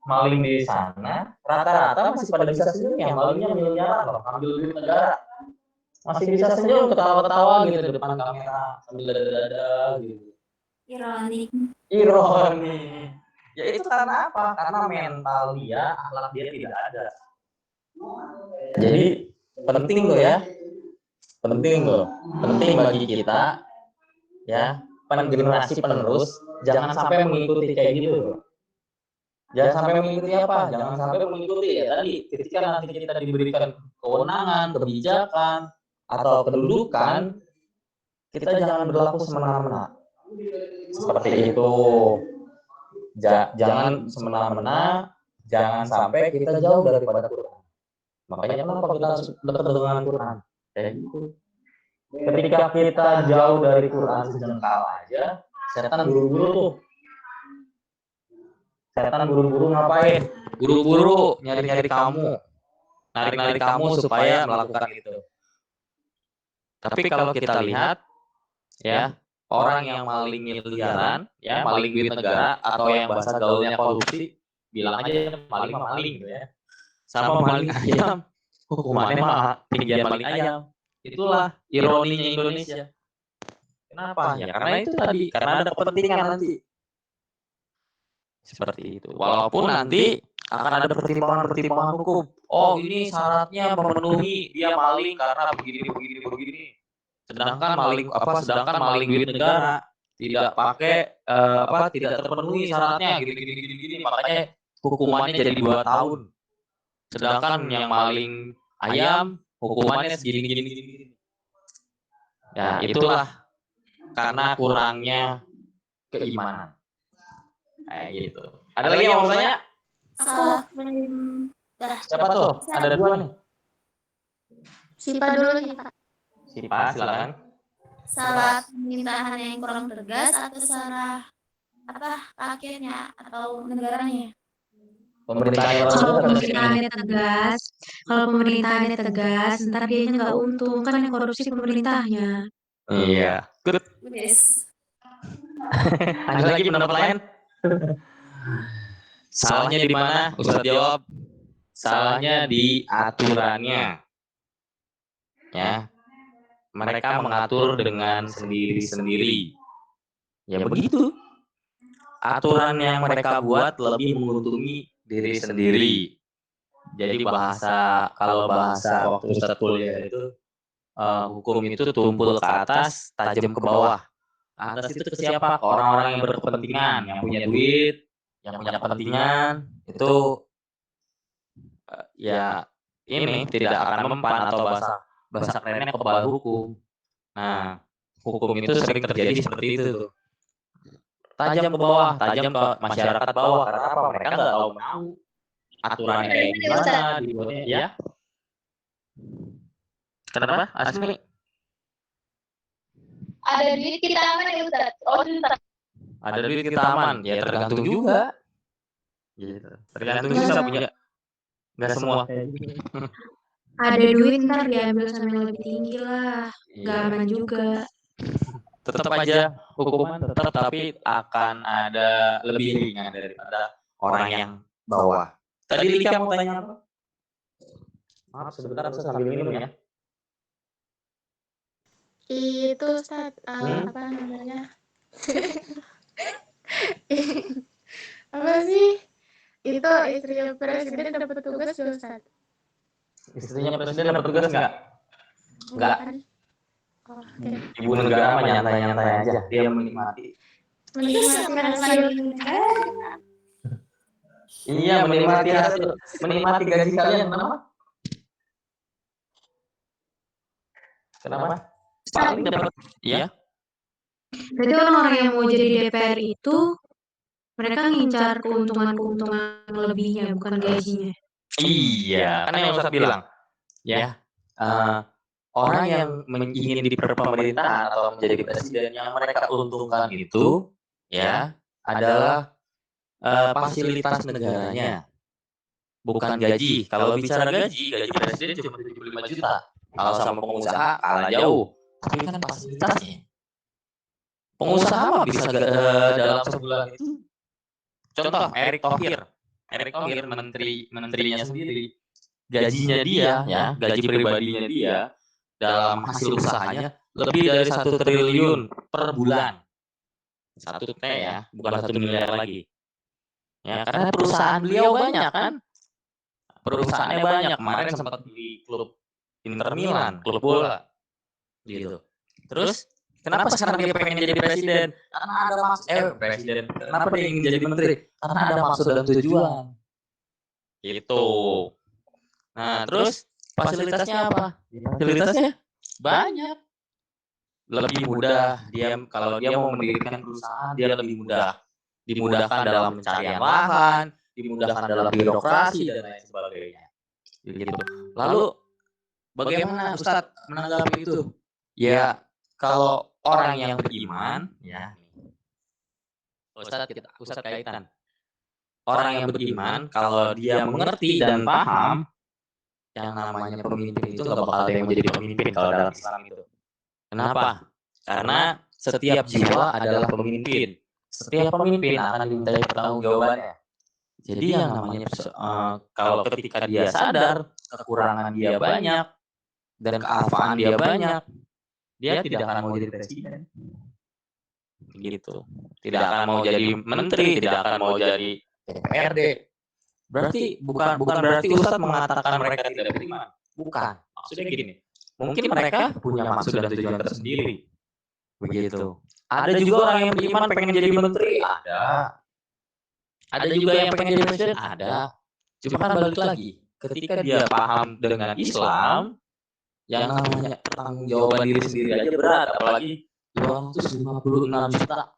maling di sana rata-rata masih pada bisa senyum, yang malingnya miliaran loh, ambil duit negara. Masih bisa senyum, ketawa-ketawa gitu di depan kamera sambil dada-dada gitu. Ironi. Ya itu karena apa? Karena mental dia, akhlak dia tidak ada. Jadi penting loh ya. Penting bagi kita ya, generasi penerus jangan sampai mengikuti kayak gitu. Jangan sampai mengikuti apa? Jangan sampai mengikuti ya tadi ketika nanti kita diberikan kewenangan, kebijakan atau kedudukan, kita jangan berlaku semena-mena. Seperti itu. Jangan semena-mena, jangan sampai kita jauh daripada Quran. Makanya kenapa kita harus dekat dengan Quran? Kayak gitu. Ketika kita jauh dari Quran sejengkal aja, setan buru-buru tuh. Setan buru-buru ngapain? Buru-buru nyari-nyari kamu. Narik-narik kamu supaya melakukan itu. Tapi kalau kita lihat ya, orang yang maling miliaran, ya maling duit negara atau yang bahasa gaulnya korupsi, bilang aja maling gitu ya. Sama maling ayam, hukumannya mah tinggian maling ayam. Itulah ironinya Indonesia. Kenapa? Ya karena itu tadi, karena ada kepentingan nanti. Seperti itu. Walaupun nanti akan ada pertimbangan hukum. Oh, ini syaratnya memenuhi dia maling karena begini. Sedangkan maling duit negara tidak pakai tidak terpenuhi syaratnya gini. Makanya hukumannya jadi 2 tahun. Sedangkan yang maling ayam hukumannya segini. Ya, itulah karena kurangnya keimanan. Kayak gitu. Ada lagi yang mau tanya? Siapa tuh? Ada 2 nih. Siapa dulu nih, Pak? Siapa, silakan. Salah pemerintahan yang kurang tegas atau salah rakyatnya atau negaranya? Kalau pemerintahannya tegas, ntar dianya nggak untung, kan yang korupsi pemerintahnya. Iya. Good. Yes. Ada lagi pendapat lain? Salahnya di mana? Ustadz jawab. Salahnya di aturannya. Ya. Mereka mengatur dengan sendiri-sendiri. Ya begitu. Aturan yang mereka buat lebih menguntungi diri sendiri. Jadi kalau bahasa waktu Ustadz kuliah itu hukum itu tumpul ke atas, tajam ke bawah. Atas itu ke siapa? Ke orang-orang yang berkepentingan, yang punya duit, yang punya kepentingan, itu ya ini tidak akan mempan atau bahasa kerennya kebal hukum. Nah, hukum itu sering terjadi seperti itu tuh. Tajam ke bawah, tajam ke masyarakat bawah. Karena apa? Mereka nggak tahu aturannya kayak gimana dibuatnya, ya. Kenapa? Asmi? Ada duit kita aman ya Ustaz? Oh, Ada duit kita aman, ya tergantung juga. Gitu. Tergantung juga punya. Nggak semua. Ada duit ntar diambil sama yang lebih tinggi lah, nggak aman juga. Tetap aja hukuman tetap, tapi akan ada lebih ringan daripada orang yang bawah. Tadi Lika mau tanya apa? Maaf sebentar, saya sambil minum ya. itu Ustaz, apa namanya? Apa sih? Itu istrinya presiden dapat tugas ya Ustaz? Istrinya presiden dapat tugas nggak? Nggak. Oh, okay. Ibu negara mah nyantai-nyantai aja, dia menikmati. Iya, menikmati gaji kalian. Kenapa? Paling dapat, iya. Berarti orang-orang yang mau jadi DPR itu mereka ngincar keuntungan lebihnya, bukan gajinya. Iya, kan yang Ustadz bilang, ya. orang yang ingin di pemerintahan atau menjadi presiden yang mereka untungkan itu ya adalah fasilitas negaranya, bukan gaji. Kalau bicara gaji presiden cuma 75 juta. Kalau sama pengusaha kalah jauh. Tapi kan fasilitasnya. Pengusaha mah bisa dalam sebulan itu. Contoh Erick Thohir menterinya sendiri. Gajinya dia ya, gaji pribadinya dia dalam hasil usahanya lebih dari 1 triliun per bulan. 1 T ya, bukan 1 miliar lagi. Ya, karena perusahaan beliau banyak kan. Perusahaannya banyak. Kemarin sempat beli klub Inter Milan, klub bola. Gitu. Terus kenapa sekarang dia pengen jadi presiden? Karena ada presiden. Kenapa dia ingin jadi menteri? Karena ada maksud dan tujuan. Gitu. Nah, terus fasilitasnya apa? Fasilitasnya banyak. Lebih mudah dia kalau dia mau mendirikan perusahaan, dia lebih mudah. Dimudahkan dalam pencarian lahan, dimudahkan dalam birokrasi dan lain sebagainya. Gitu. Lalu bagaimana Ustadz menanggapi itu? Ya, kalau orang yang beriman, ya, Ustadz kaitan. Orang yang beriman, kalau dia mengerti dan paham, yang namanya pemimpin itu nggak bakal ada yang menjadi pemimpin kalau dalam Islam itu. Kenapa? Karena setiap jiwa adalah pemimpin. Setiap pemimpin akan dimintai pertanggungjawabannya. Jadi yang namanya kalau ketika dia sadar kekurangan dia banyak dan kealfaan dia banyak, dia tidak akan mau jadi presiden. Gitu. Tidak akan mau jadi menteri, tidak akan mau jadi DPRD. Berarti bukan berarti Ustadz mengatakan mereka tidak beriman. Bukan. Maksudnya gini. Mungkin mereka punya maksud dan tujuan tersendiri. Begitu. Ada juga orang yang beriman pengen jadi menteri, ada juga yang pengen jadi presiden, ada. Cuma kan balik lagi, ketika dia paham dengan Islam, yang namanya pertanggungjawaban diri sendiri aja berat, apalagi 256 juta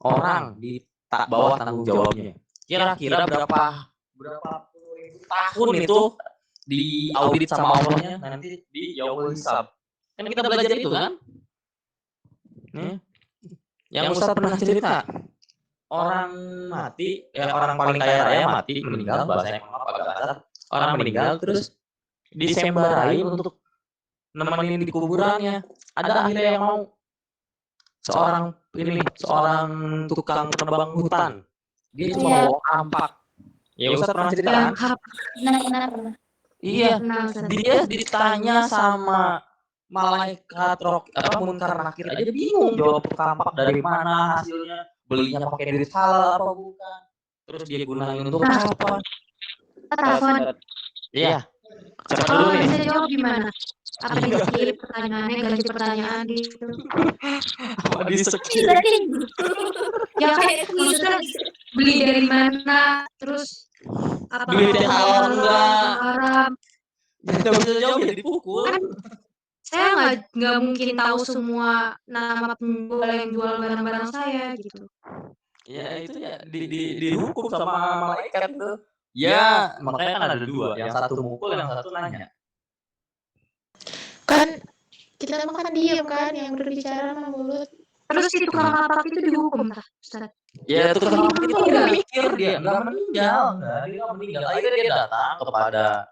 orang di bawah tanggung jawabnya. Kira-kira berapa puluh ribu tahun itu di audit sama Allahnya nanti di Yaumul Hisab. Kan kita belajar itu kan? Yang Ustadz pernah cerita, orang mati, ya orang paling kaya raya mati, meninggal, bahasanya maaf agak kasar, orang meninggal terus disembarain untuk nemenin di kuburannya. Ada akhirnya yang mau seorang tukang penebang hutan, dia cuma bawa kampak. Ya Ustadz pernah cerita kan? Iya, dia ditanya sama malaikat munkar nakir aja bingung jawab kampak dari mana hasilnya, belinya pakai duit halal apa bukan, terus dia gunain untuk apa? Telepon. Iya, siapa dulu nih? Bisa jawab gimana? Apa di skip pertanyaannya, ganti pertanyaan gitu? Apa di skip? Ya kayak maksudnya beli dari mana, terus apa Duit yang halal enggak? haram? Tidak bisa jawab jadi dipukul. Kan saya nggak mungkin tahu semua nama penjual yang jual barang-barang saya gitu. Ya itu ya dihukum sama malaikat tuh. Ya makanya kan ada dua, yang satu mukul, yang satu nanya. Kan kita makan diam kan, yang berbicara sama mulut. Terus si tukang kapak itu dihukum kah, Ustaz? Ya tukang kapak itu nggak mikir, dia nggak meninggal, dia nggak meninggal. Akhirnya dia datang kepada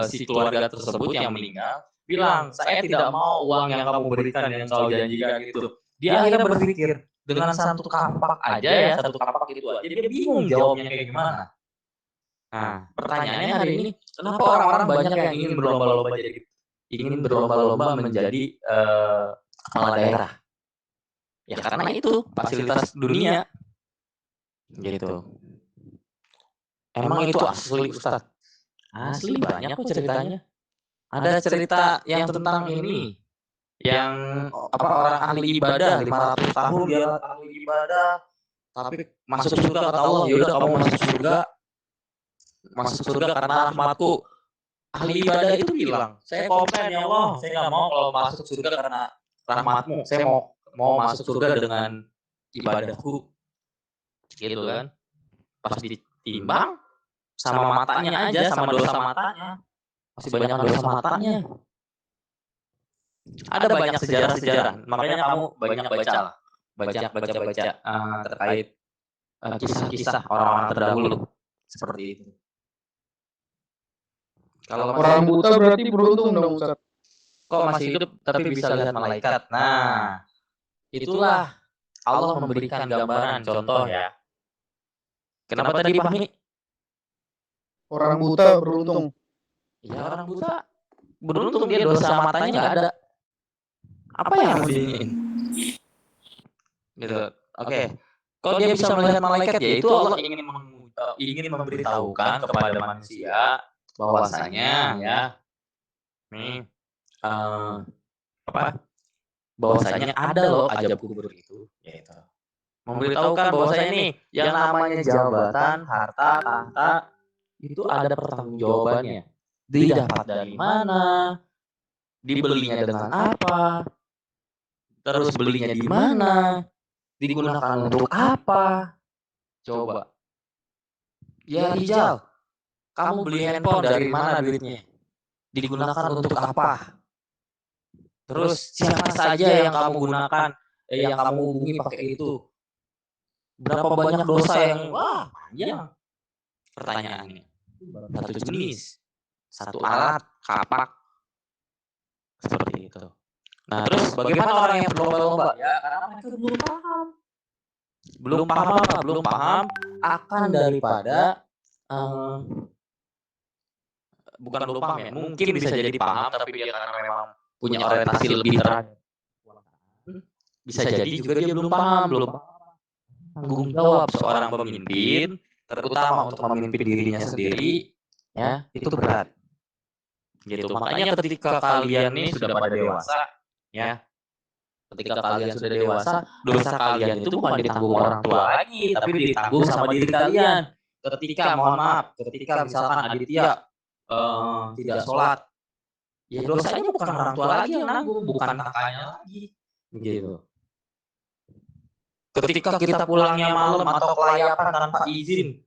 si keluarga tersebut yang meninggal, bilang, saya tidak mau uang yang kamu berikan, yang kau janjikan gitu. Dia akhirnya berpikir, dengan satu kapak aja ya, satu kapak itu aja, dia bingung jawabnya kayak gimana. Nah, pertanyaannya hari ini, kenapa orang-orang banyak yang ingin berlomba-lomba menjadi kepala daerah? Ya karena itu fasilitas dunia, gitu. Emang itu asli Ustaz? Asli banyak kok ceritanya. Ada cerita yang tentang ini, yang orang ahli ibadah 500 tahun dia ahli ibadah, tapi masuk surga kata Allah, yaudah kamu masuk surga karena rahmatku. Ahli ibadah itu bilang, saya komplain ya Allah, saya nggak mau kalau masuk surga karena rahmatmu, saya mau masuk surga dengan ibadahku, gitu kan? Pas ditimbang sama matanya aja, sama dosa matanya, masih banyak dosa matanya. Ada banyak sejarah-sejarah, makanya kamu banyak baca terkait kisah-kisah orang-orang terdahulu seperti itu. Kalau Orang buta berarti beruntung dong, Ustaz. kok masih hidup tapi bisa lihat malaikat. Nah, itulah Allah memberikan gambaran contoh ya. Kenapa tadi Fahmi? Orang buta beruntung. Ya orang buta beruntung dia dosa matanya nggak ada. Apa yang mau diiniin? Gitu. Oke. Kalau dia bisa melihat malaikat ya itu Allah ingin memberitahukan kepada manusia bahwasanya ya nih bahwasanya ada loh ajab kubur itu, yaitu memberitahukan bahwasanya nih yang namanya jabatan, harta, tahta itu ada pertanggungjawabannya. Didapat dari mana? Dibelinya dengan apa? Terus belinya di mana? Digunakan untuk apa? Coba. Ya Rijal, kamu beli handphone dari mana duitnya? Digunakan untuk apa? Terus siapa saja yang kamu gunakan, yang kamu hubungi pakai itu? Berapa banyak dosa yang panjang pertanyaannya. Satu jenis, satu alat, kapak, seperti itu. Nah terus bagaimana orang yang berlomba-lomba? Ya karena mereka belum paham akan daripada bukan belum paham ya, mungkin bisa jadi paham tapi dia karena memang punya orientasi lebih terhadap bisa jadi juga dia belum paham tanggung jawab seorang pemimpin, terutama untuk memimpin dirinya sendiri, ya itu berat. Gitu. Makanya ketika kalian nih sudah pada dewasa, ya, ketika kalian sudah dewasa, dosa kalian itu bukan ditanggung orang tua lagi, tapi ditanggung sama diri kalian. Ketika misalkan Aditya tidak sholat, ya dosanya bukan orang tua lagi yang nanggung, bukan kakaknya lagi, gitu. Ketika kita pulangnya malam atau kelayapan tanpa izin,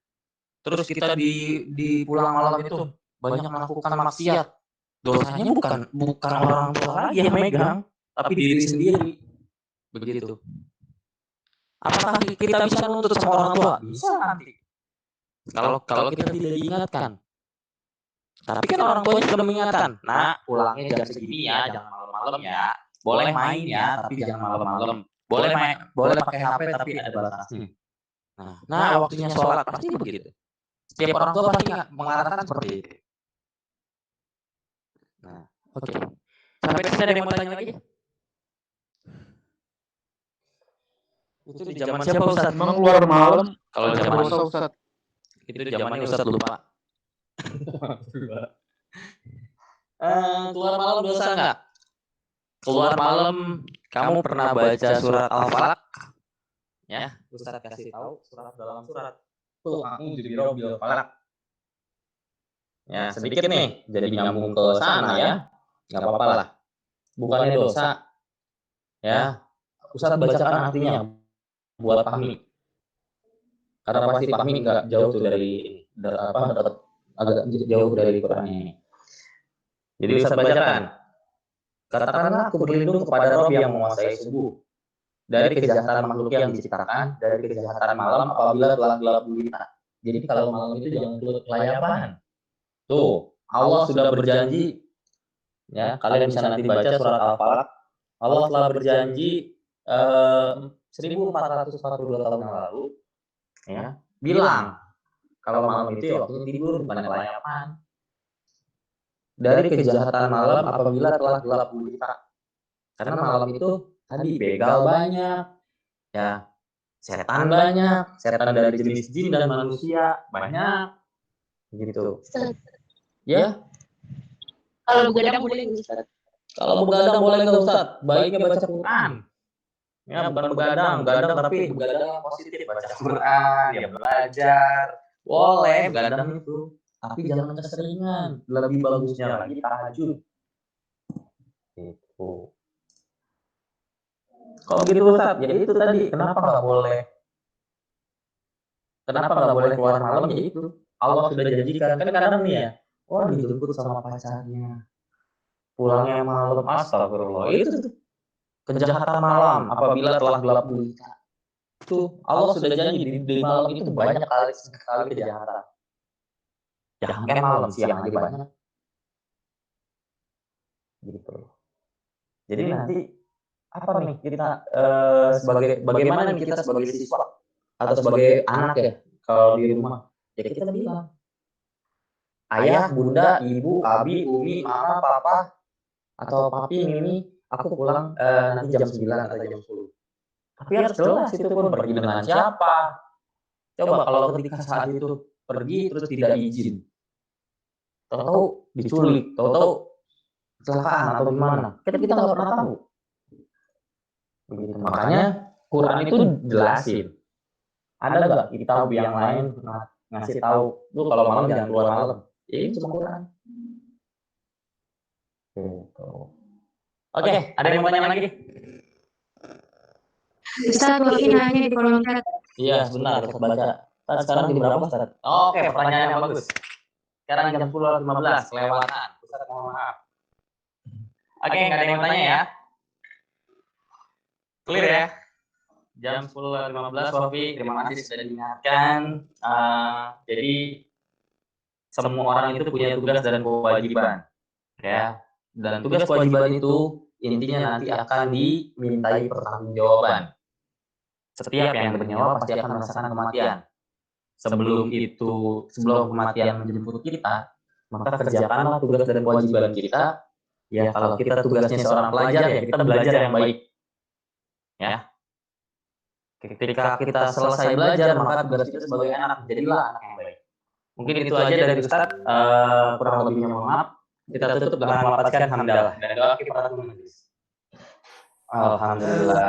terus kita di pulang malam itu banyak melakukan maksiat, dosanya bukan orang tua lagi yang megang, tapi diri sendiri, begitu. Apakah kita bisa nuntut sama orang tua? Bisa nanti. Kalau kita tidak diingatkan. Tapi kan orang tua juga mengingatkan. Nah, pulangnya jam segini ya, jangan malam-malam ya. Boleh main ya, tapi jangan malam-malam. Boleh pakai HP tapi ada batasnya. Nah, waktunya sholat pasti begitu. Setiap orang tua pasti mengarahkan seperti itu. Nah, oke. Sampai di sini ada yang mau tanya lagi? Itu di zaman siapa Ustaz? Emang keluar malam? Kalau zaman Dosa, Ustaz. itu zamannya Ustaz lupa. Keluar malam dosa enggak? Keluar malam kamu pernah baca surat Al-Falaq? Ya, Ustaz kasih tahu surat dalam surat. Tuh, a'udzu birabbil falaq. Ya, sedikit nih, jadi nyambung ke sana ya. Enggak apa-apa lah. Bukannya dosa. Ya. Ustaz bacakan artinya buat Fahmi. Karena pasti Fahmi enggak jauh tuh dari agak jauh dari Quran ini. Jadi Ustaz bacakan. Katakanlah aku berlindung kepada Rabb yang menguasai subuh, dari kejahatan makhluk yang diciptakan, dari kejahatan malam apabila telah gelap gulita. Jadi kalau malam itu jangan keluar kelayapan. Tuh, Allah sudah berjanji, ya kalian bisa nanti baca surat Al-Falaq. Allah telah berjanji 1442 tahun yang lalu, ya bilang kalau malam itu ya waktunya tidur bukan kelayapan. Dari kejahatan malam apabila telah gelap gulita. Karena malam itu tadi begal banyak, ya setan banyak, setan dari jenis jin dan manusia banyak, gitu. Ya. Kalau begadang boleh nggak Ustaz? Kalau begadang boleh nggak Ustaz? Baiknya baca Quran. Ya bukan begadang tapi begadang yang positif, baca Quran, ya belajar, boleh begadang itu. Tapi jangan keseringan, lebih bagusnya lagi tahajud. Gitu. Kalau gitu Ustaz, ya itu tadi kenapa nggak boleh keluar malam ya itu. Allah sudah janjikan kan kadang nih ya orang dijemput sama pacarnya, pulangnya malam, astagfirullah. Itu tuh kejahatan malam apabila telah gelap gulita. Itu Allah sudah janji di malam itu banyak sekali kejahatan. Jangan kan malam, siang aja banyak. Gitu. Jadi nanti apa nih kita bagaimana nih kita sebagai siswa atau sebagai anak ya kalau di rumah ya kita bilang ayah, bunda, ibu, abi, umi, mama, papa atau papi, mimi, aku pulang nanti jam 9 atau jam 10. Tapi harus jelas itu pun pergi dengan siapa. Coba kalau ketika saat itu pergi terus tidak izin, tahu-tahu diculik, tahu-tahu kecelakaan atau gimana, kita nggak pernah tahu. Begitu. Makanya Quran itu jelasin. Ada nggak kitab yang lain ngasih tahu, lu kalau malam jangan keluar malam. Ya ini cuma Quran. Gitu. Oke, ada yang mau tanya lagi? Ustaz, Wafi nanya di kolom chat. Iya, sebentar, kita baca. Sekarang jam berapa, Ustaz? Oke, pertanyaan yang bagus. Sekarang jam 10.15, kelewatan. Ustaz, mohon maaf. Oke, nggak ada yang mau tanya ya? Clear ya? Jam 10.15, Wafi. Terima kasih sudah diingatkan. Jadi, semua orang itu punya tugas dan kewajiban. Ya. Dan tugas kewajiban itu intinya nanti akan dimintai pertanggungjawaban. Setiap yang bernyawa pasti akan merasakan kematian. Sebelum kematian menjemput kita, maka kerjakanlah tugas dan kewajiban kita. Ya, kalau kita tugasnya seorang pelajar ya kita belajar yang baik. Ya. Ketika kita selesai belajar, maka tugas kita sebagai anak jadilah anak yang baik. Mungkin itu aja dari Ustadz. Kurang lebihnya mohon maaf. Kita tutup dengan melafazkan hamdalah dan doa kifaratul majlis. Alhamdulillah.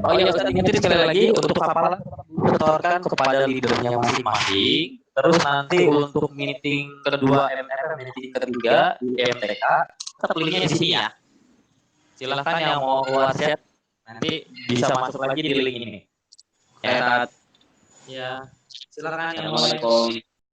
Oh iya Ustaz, ingetin sekali lagi untuk hafalan setorkan kepada leadernya masing-masing. Terus nanti untuk meeting kedua MR, meeting ketiga di MTK, tetap linknya di sini ya. Silahkan yang mau keluar chat nanti bisa masuk lagi di link ini. Ya, silakan. Assalamualaikum.